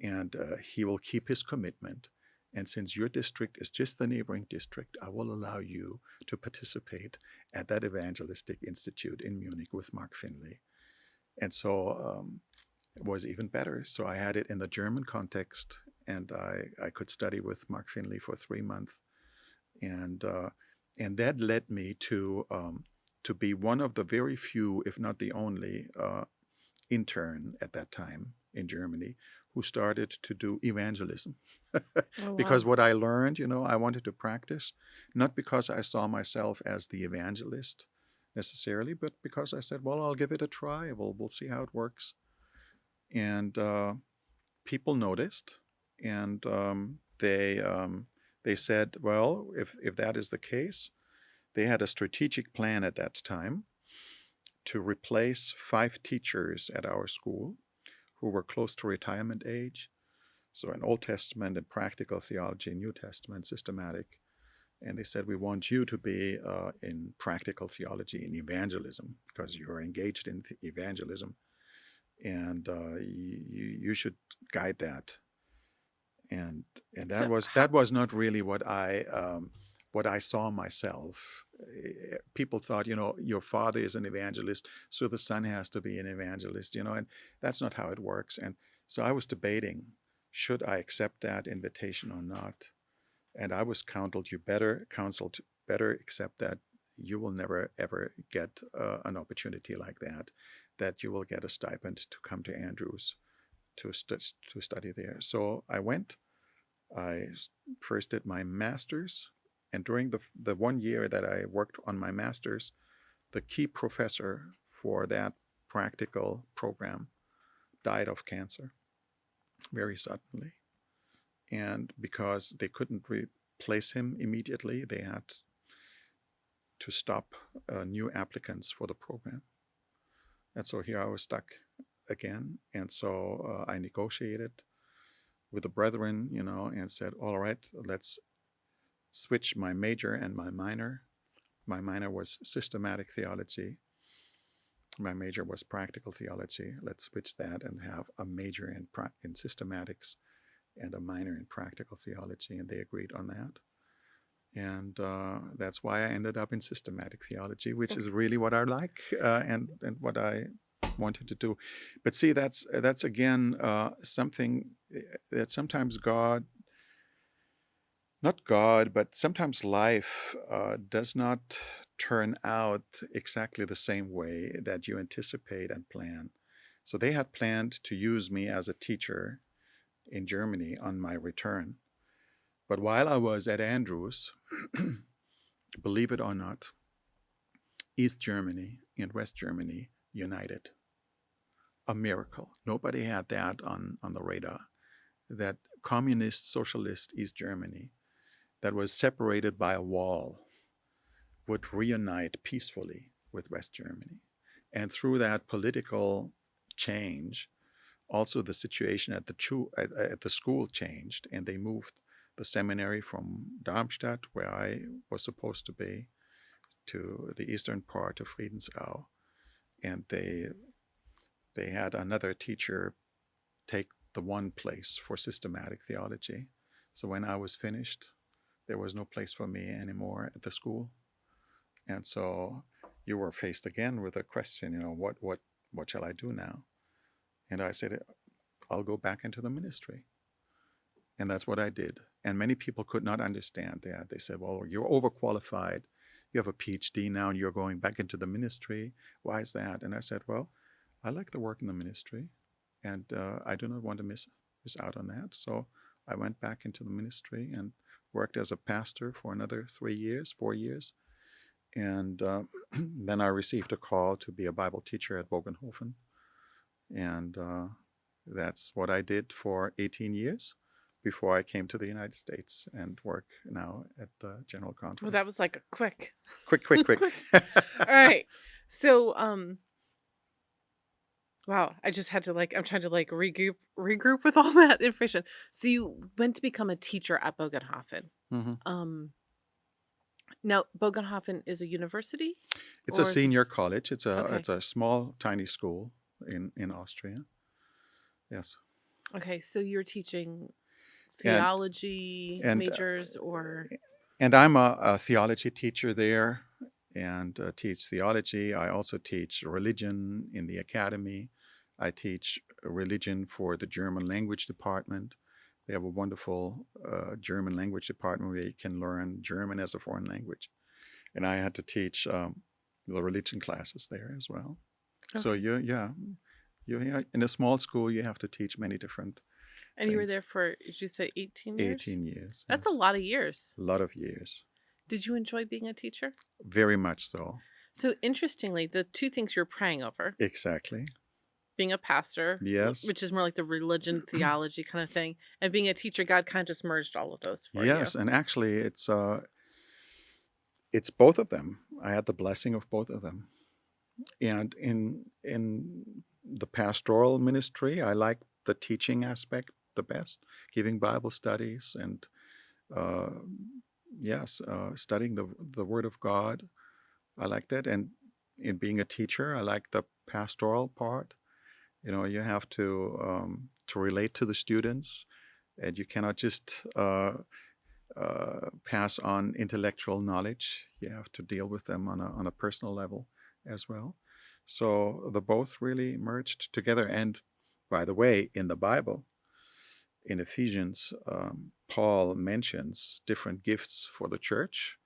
And he will keep his commitment. And since your district is just the neighboring district, I will allow you to participate at that evangelistic institute in Munich with Mark Finley. And so it was even better. So I had it in the German context, and I could study with Mark Finley for 3 months. And that led me to be one of the very few, if not the only, intern at that time in Germany who started to do evangelism. Oh, Because wow. what I learned, I wanted to practice, not because I saw myself as the evangelist necessarily, but because I said, well, I'll give it a try. We'll see how it works. And people noticed, and they said, well, if that is the case, they had a strategic plan at that time to replace 5 teachers at our school who were close to retirement age. So in Old Testament and practical theology, New Testament, systematic. And they said, we want you to be in practical theology and evangelism because you're engaged in evangelism. And you should guide that. And So, that was not really what I saw myself. People thought, your father is an evangelist, so the son has to be an evangelist, and that's not how it works. And so I was debating, should I accept that invitation or not? And I was counseled better accept that. You will never ever get an opportunity like that you will get a stipend to come to Andrews to study there. So I went. I first did my master's, and during the 1 year that I worked on my master's, the key professor for that practical program died of cancer very suddenly. And because they couldn't replace him immediately, they had to stop new applicants for the program. And so here I was stuck again. And so I negotiated with the brethren, and said, all right, let's switch my major and my minor. My minor was systematic theology. My major was practical theology. Let's switch that and have a major in systematics. and a minor in practical theology, and they agreed on that. And that's why I ended up in systematic theology, which is really what I like and what I wanted to do. But see, that's again something that sometimes not God, but sometimes life does not turn out exactly the same way that you anticipate and plan. So they had planned to use me as a teacher in Germany on my return. But while I was at Andrews, believe it or not, East Germany and West Germany united. A miracle. Nobody had that on the radar. That communist, socialist East Germany that was separated by a wall would reunite peacefully with West Germany. And through that political change, also the situation at the school changed, and they moved the seminary from Darmstadt, where I was supposed to be, to the eastern part of Friedensau. And they had another teacher take the one place for systematic theology. So when I was finished, there was no place for me anymore at the school. And so you were faced again with a question, what shall I do now? And I said, I'll go back into the ministry. And that's what I did. And many people could not understand that. They said, well, you're overqualified. You have a PhD now and you're going back into the ministry. Why is that? And I said, well, I like the work in the ministry, and I do not want to miss out on that. So I went back into the ministry and worked as a pastor for another 4 years. And then I received a call to be a Bible teacher at Bogenhofen. And that's what I did for 18 years before I came to the United States and work now at the General Conference. Well, that was like a quick. Quick. All right. So, wow, I just had to I'm trying to regroup with all that information. So you went to become a teacher at Bogenhofen. Mm-hmm. Now Bogenhofen is a university? It's a Or is senior this- college. It's Okay. a small, tiny school in Austria. Yes. Okay, so you're teaching And- theology and, majors or And I'm a theology teacher there and teach theology. I also teach religion in the academy. I teach religion for the German language department. They have a wonderful German language department where you can learn German as a foreign language. And I had to teach the religion classes there as well. Okay. So you're in a small school, you have to teach many different and you were things. there for, did you say 18 years? 18 years. That's yes. a lot of years. A lot of years. Did you enjoy being a teacher? Very much so. So interestingly, the two things you're praying over, Exactly. being a pastor, Yes. which is more like the religion theology kind of thing, and being a teacher, God kind of just merged all of those for you. Yes, and actually it's both of them. I had the blessing of both of them. And in the pastoral ministry, I like the teaching aspect the best, giving Bible studies and studying the Word of God. I like that. And in being a teacher, I like the pastoral part. You have to relate to the students, and you cannot just pass on intellectual knowledge. You have to deal with them on a personal level as well. So the both really merged together. And by the way, in the Bible, in Ephesians, Paul mentions different gifts for the church,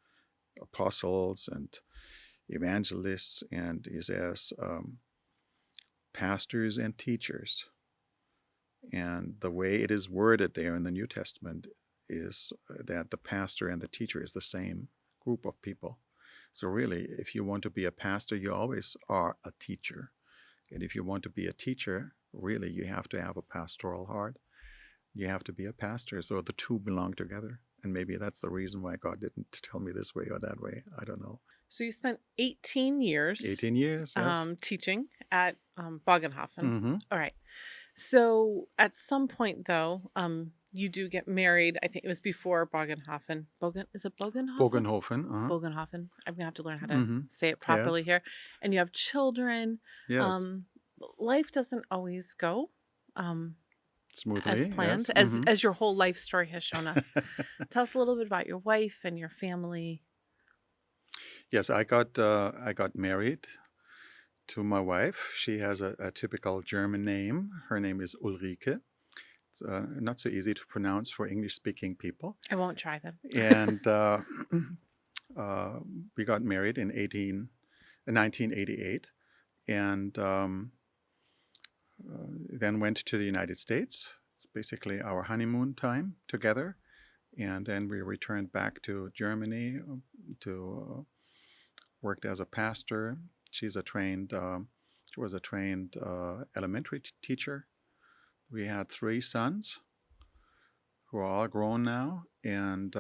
apostles and evangelists, and he says pastors and teachers. And the way it is worded there in the New Testament is that the pastor and the teacher is the same group of people. So really, if you want to be a pastor, you always are a teacher. And if you want to be a teacher, really, you have to have a pastoral heart. You have to be a pastor. So the two belong together. And maybe that's the reason why God didn't tell me this way or that way. I don't know. So you spent 18 years 18 years, yes. teaching at Bogenhofen. Mm-hmm. All right. So at some point, though, you do get married. I think it was before Bogenhofen. Is it Bogenhofen? Bogenhofen. Uh-huh. Bogenhofen. I'm going to have to learn how to Mm-hmm. say it properly Yes. here. And you have children. Yes. Life doesn't always go as Smoothly, planned, yes. as your whole life story has shown us. Tell us a little bit about your wife and your family. Yes, I got married to my wife. She has a typical German name. Her name is Ulrike. It's not so easy to pronounce for English-speaking people. I won't try them. And we got married in 1988, and then went to the United States. It's basically our honeymoon time together. And then we returned back to Germany to worked as a pastor. She was a trained elementary teacher. We had 3 sons who are all grown now, and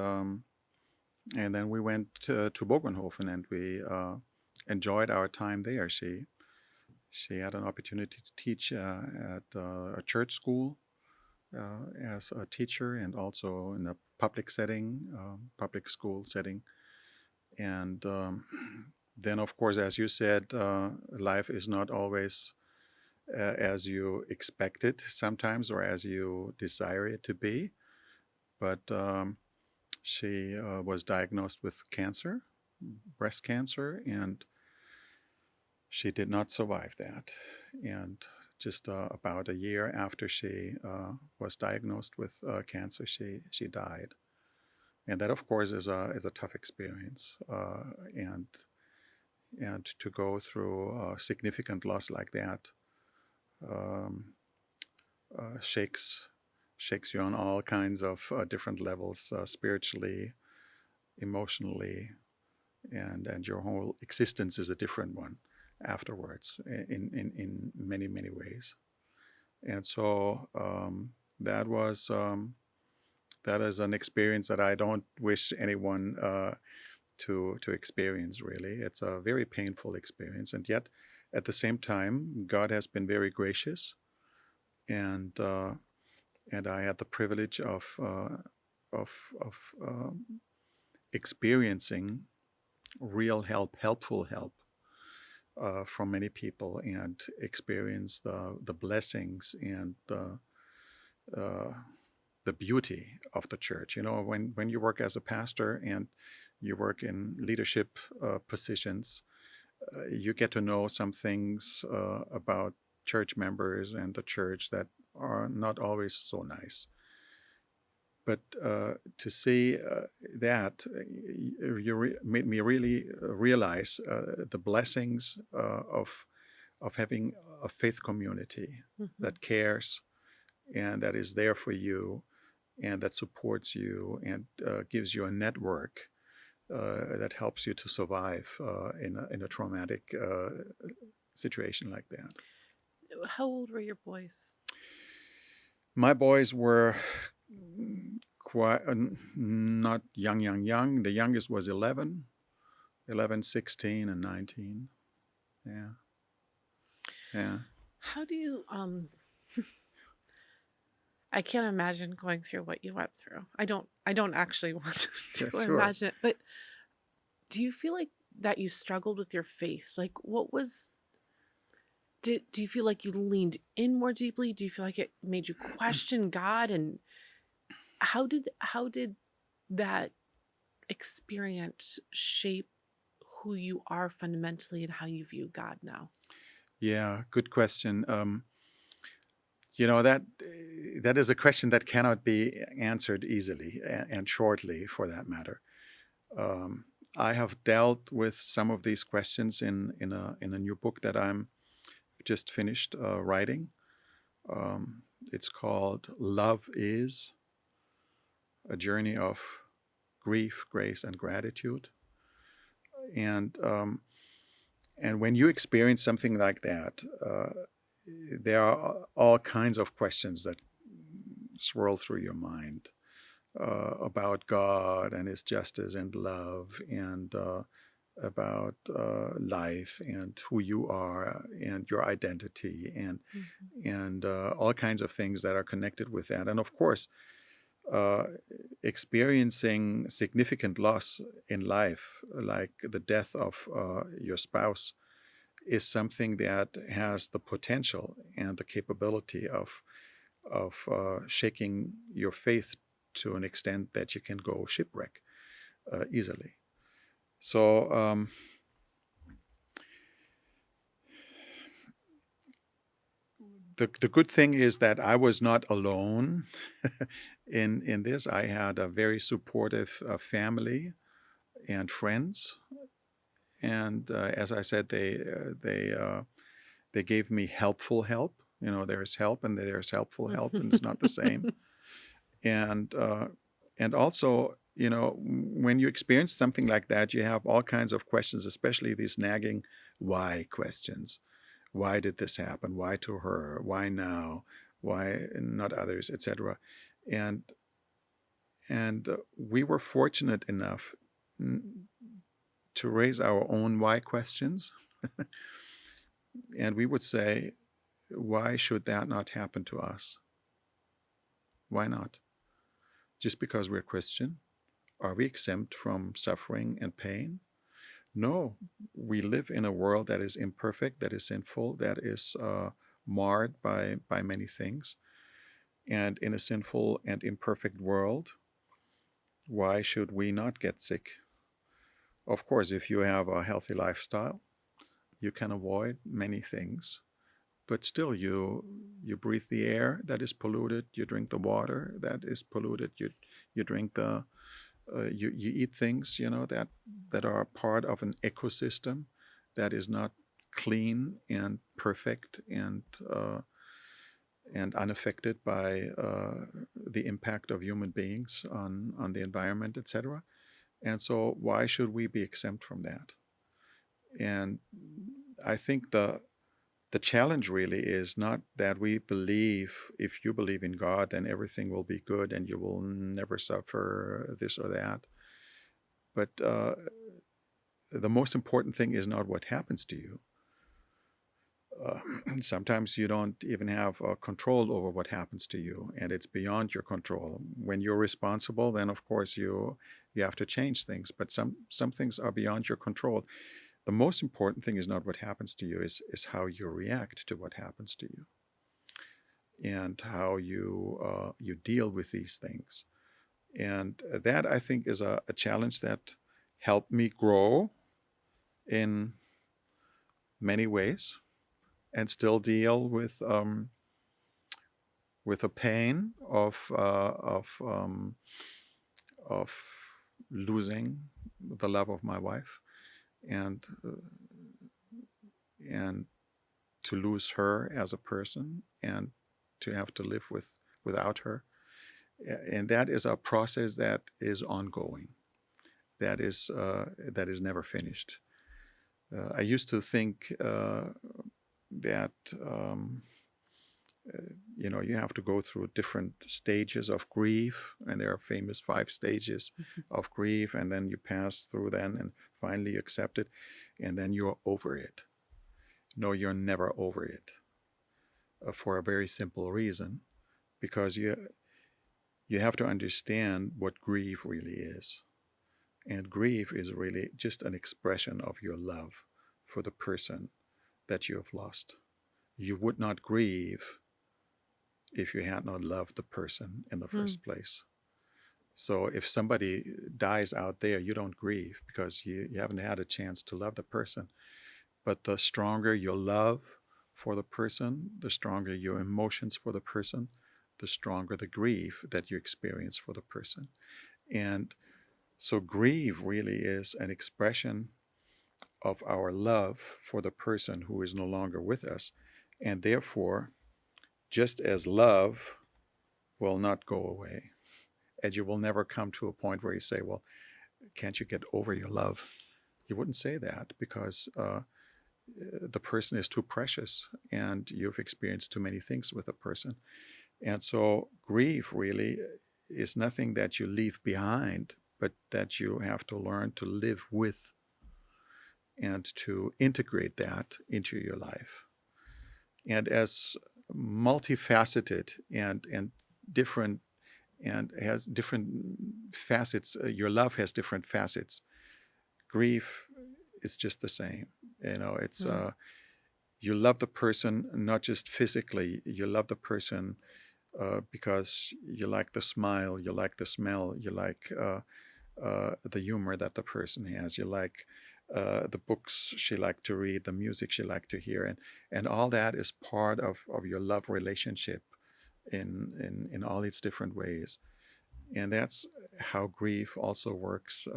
then we went to Bogenhofen, and we enjoyed our time there. She had an opportunity to teach at a church school as a teacher, and also in a public setting, public school setting. And then, of course, as you said, life is not always as you expect it sometimes, or as you desire it to be. But she was diagnosed with cancer, breast cancer, and she did not survive that. And just about a year after she was diagnosed with cancer, she died. And that, of course, is a tough experience. And to go through a significant loss like that shakes you on all kinds of different levels, spiritually, emotionally, and your whole existence is a different one afterwards in many, many ways. And so that is an experience that I don't wish anyone to experience, really. It's a very painful experience, and yet at the same time, God has been very gracious, and I had the privilege of experiencing real helpful help from many people, and experience the blessings and the beauty of the church. You know, when you work as a pastor and you work in leadership positions, you get to know some things about church members and the church that are not always so nice. But to see that, made me really realize the blessings of having a faith community that cares and that is there for you and that supports you and gives you a network that helps you to survive in a traumatic situation like that. How old were your boys? My boys were quite not young. The youngest was 11, 16, and 19. Yeah. How do you I can't imagine going through what you went through. I don't actually want to Sure. imagine it. But do you feel like that you struggled with your faith? Like, do you feel like you leaned in more deeply? Do you feel like it made you question God? And how did that experience shape who you are fundamentally and how you view God now? Yeah, good question. You know, that is a question that cannot be answered easily and shortly, for that matter. I have dealt with some of these questions in a new book that I'm just finished writing. It's called Love Is: A Journey of Grief, Grace, and Gratitude. And when you experience something like that, there are all kinds of questions that swirl through your mind about God and His justice and love, and about life and who you are and your identity, and all kinds of things that are connected with that. And of course, experiencing significant loss in life, like the death of your spouse, is something that has the potential and the capability of of shaking your faith to an extent that you can go shipwreck easily. So the good thing is that I was not alone in this. I had a very supportive family and friends, and as I said, they gave me helpful help. You know, there's help and there's helpful help, and it's not the same. And also, you know, when you experience something like that, you have all kinds of questions, especially these nagging why questions. Why did this happen? Why to her? Why now? Why not others, etc. And we were fortunate enough to raise our own why questions. And we would say, why should that not happen to us? Why not? Just because we're Christian? Are we exempt from suffering and pain? No, we live in a world that is imperfect, that is sinful, that is marred by many things. And in a sinful and imperfect world, why should we not get sick? Of course, if you have a healthy lifestyle, you can avoid many things. But still, you breathe the air that is polluted. You drink the water that is polluted. You drink the you eat things, you know, that are part of an ecosystem that is not clean and perfect and unaffected by the impact of human beings on the environment, etc. And so, why should we be exempt from that? And I think the challenge really is not that we believe, if you believe in God, then everything will be good and you will never suffer this or that. But the most important thing is not what happens to you. Sometimes you don't even have control over what happens to you, and it's beyond your control. When you're responsible, then of course you have to change things. But some things are beyond your control. The most important thing is not what happens to you, is how you react to what happens to you, and how you deal with these things. And that, I think, is a challenge that helped me grow in many ways, and still deal with the pain of losing the love of my wife, and to lose her as a person, and to have to live without her. And that is a process that is ongoing. That is never finished. I used to think that you have to go through different stages of grief, and there are famous 5 stages of grief, and then you pass through them, and finally you accept it, and then you're over it. No, you're never over it, for a very simple reason, because you have to understand what grief really is. And grief is really just an expression of your love for the person that you have lost. You would not grieve if you had not loved the person in the first place. So if somebody dies out there, you don't grieve because you haven't had a chance to love the person. But the stronger your love for the person, the stronger your emotions for the person, the stronger the grief that you experience for the person. And so grief really is an expression of our love for the person who is no longer with us. And therefore, just as love will not go away, and you will never come to a point where you say, well, can't you get over your love? You wouldn't say that, because the person is too precious and you've experienced too many things with a person. And so grief really is nothing that you leave behind, but that you have to learn to live with and to integrate that into your life. And as multifaceted and different, and has different facets, your love has different facets. Grief is just the same. It's you love the person not just physically, you love the person because you like the smile, you like the smell, you like the humor that the person has, you like the books she liked to read, the music she liked to hear, and all that is part of your love relationship in all its different ways. And that's how grief also works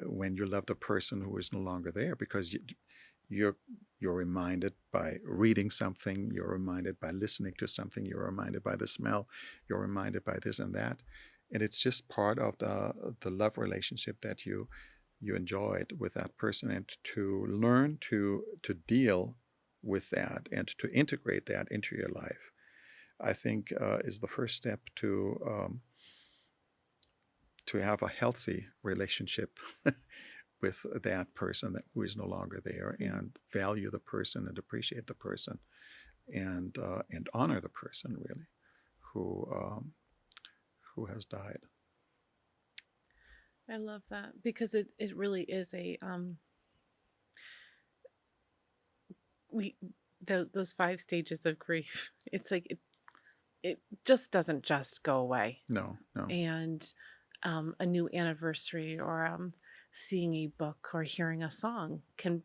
when you love the person who is no longer there, because you're reminded by reading something, you're reminded by listening to something, you're reminded by the smell, you're reminded by this and that, and it's just part of the love relationship that you enjoyed with that person. And to learn to deal with that and to integrate that into your life, I think is the first step to have a healthy relationship with that person who is no longer there, and value the person and appreciate the person, and honor the person really who has died. I love that, because it really is a we those 5 stages of grief. It's like it just doesn't just go away. No, no. And a new anniversary, or seeing a book or hearing a song can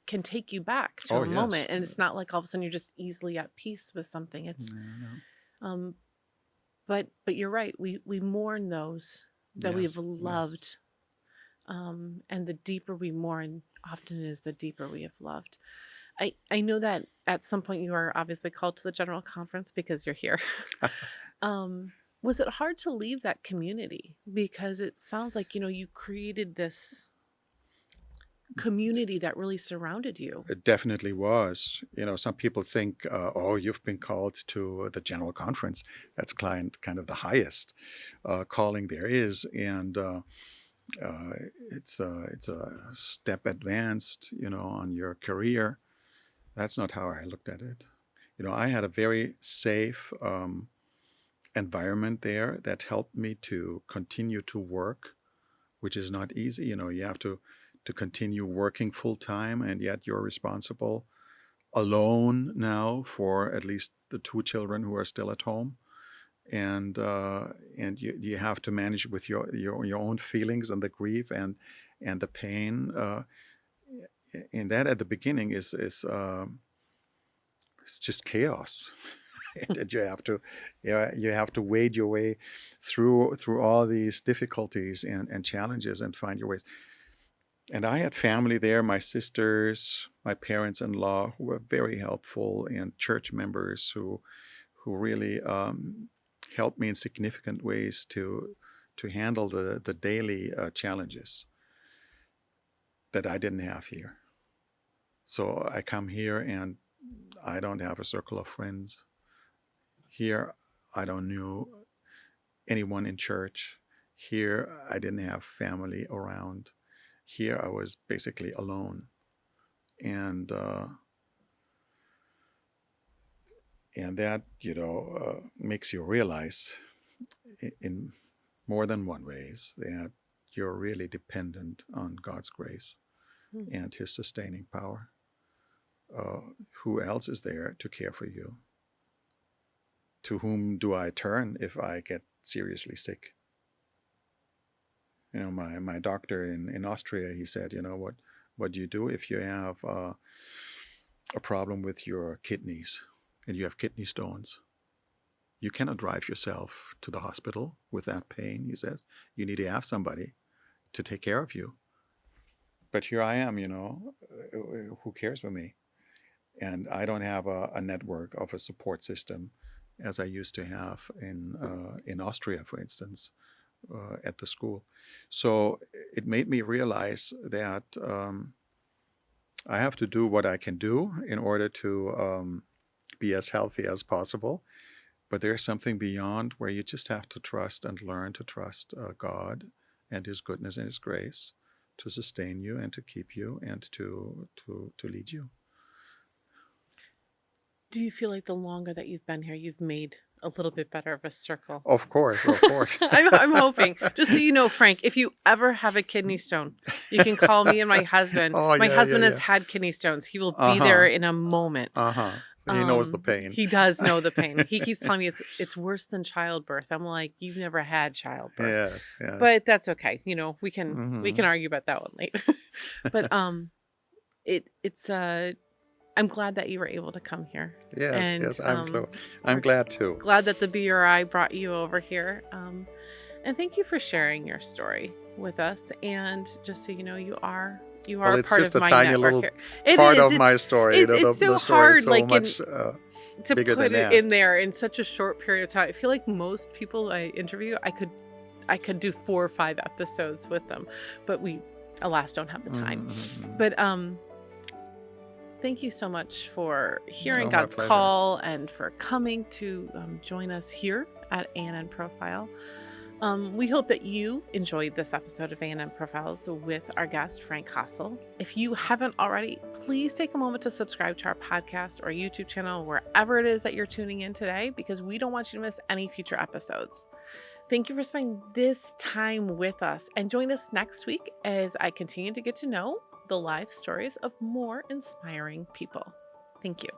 take you back to Oh, a yes. moment, and it's not like all of a sudden you're just easily at peace with something. It's No. but you're right. We mourn those that we've Yes, loved, and the deeper we mourn, often is the deeper we have loved. I know that at some point you are obviously called to the general conference because you're here. Was it hard to leave that community? Because it sounds like, you created this community that really surrounded you. It definitely was. Some people think, oh, you've been called to the general conference. That's kind of the highest calling there is, and it's a step advanced, on your career. That's not how I looked at it. I had a very safe environment there that helped me to continue to work, which is not easy. You have to continue working full time, and yet you're responsible alone now for at least the 2 children who are still at home, and you have to manage with your own feelings and the grief and the pain. And that at the beginning is it's just chaos. And you have to wade your way through all these difficulties and challenges and find your ways. And I had family there, my sisters, my parents-in-law, who were very helpful, and church members who really helped me in significant ways to handle the daily challenges that I didn't have here. So I come here and I don't have a circle of friends. Here, I don't know anyone in church. Here, I didn't have family around. Here, I was basically alone. And that, makes you realize in more than one ways that you're really dependent on God's grace and His sustaining power. Who else is there to care for you? To whom do I turn if I get seriously sick? My doctor in Austria, he said, what do you do if you have a problem with your kidneys and you have kidney stones? You cannot drive yourself to the hospital with that pain, he says. You need to have somebody to take care of you. But here I am, who cares for me? And I don't have a network of a support system as I used to have in Austria, for instance, at the school. So it made me realize that I have to do what I can do in order to be as healthy as possible. But there's something beyond, where you just have to trust and learn to trust God and His goodness and His grace to sustain you and to keep you and to lead you. Do you feel like the longer that you've been here, you've made a little bit better of a circle? Of course. I'm hoping. Just so you know, Frank, if you ever have a kidney stone, you can call me and my husband. Oh, my yeah, husband yeah, has yeah. had kidney stones. He will be there in a moment. He knows the pain. He does know the pain. He keeps telling me it's worse than childbirth. I'm like, you've never had childbirth. Yes, yes. But that's okay. We can Mhm. argue about that one later. But it's I'm glad that you were able to come here. Yes, And yes, I'm we're glad too. glad that the BRI brought you over here. And thank you for sharing your story with us. And just so you know, you are Well, it's part just of a my tiny network little here. It part is. of my story. It's so The story hard, is so like much to bigger put than it that. in there in such a short period of time. I feel like most people I interview, I could do 4 or 5 episodes with them, but we alas don't have the time. Mhm. But thank you so much for hearing Oh, my God's pleasure. call and for coming to join us here at A&N Profile. We hope that you enjoyed this episode of A&M Profiles with our guest, Frank Hasel. If you haven't already, please take a moment to subscribe to our podcast or YouTube channel, wherever it is that you're tuning in today, because we don't want you to miss any future episodes. Thank you for spending this time with us, and join us next week as I continue to get to know the life stories of more inspiring people. Thank you.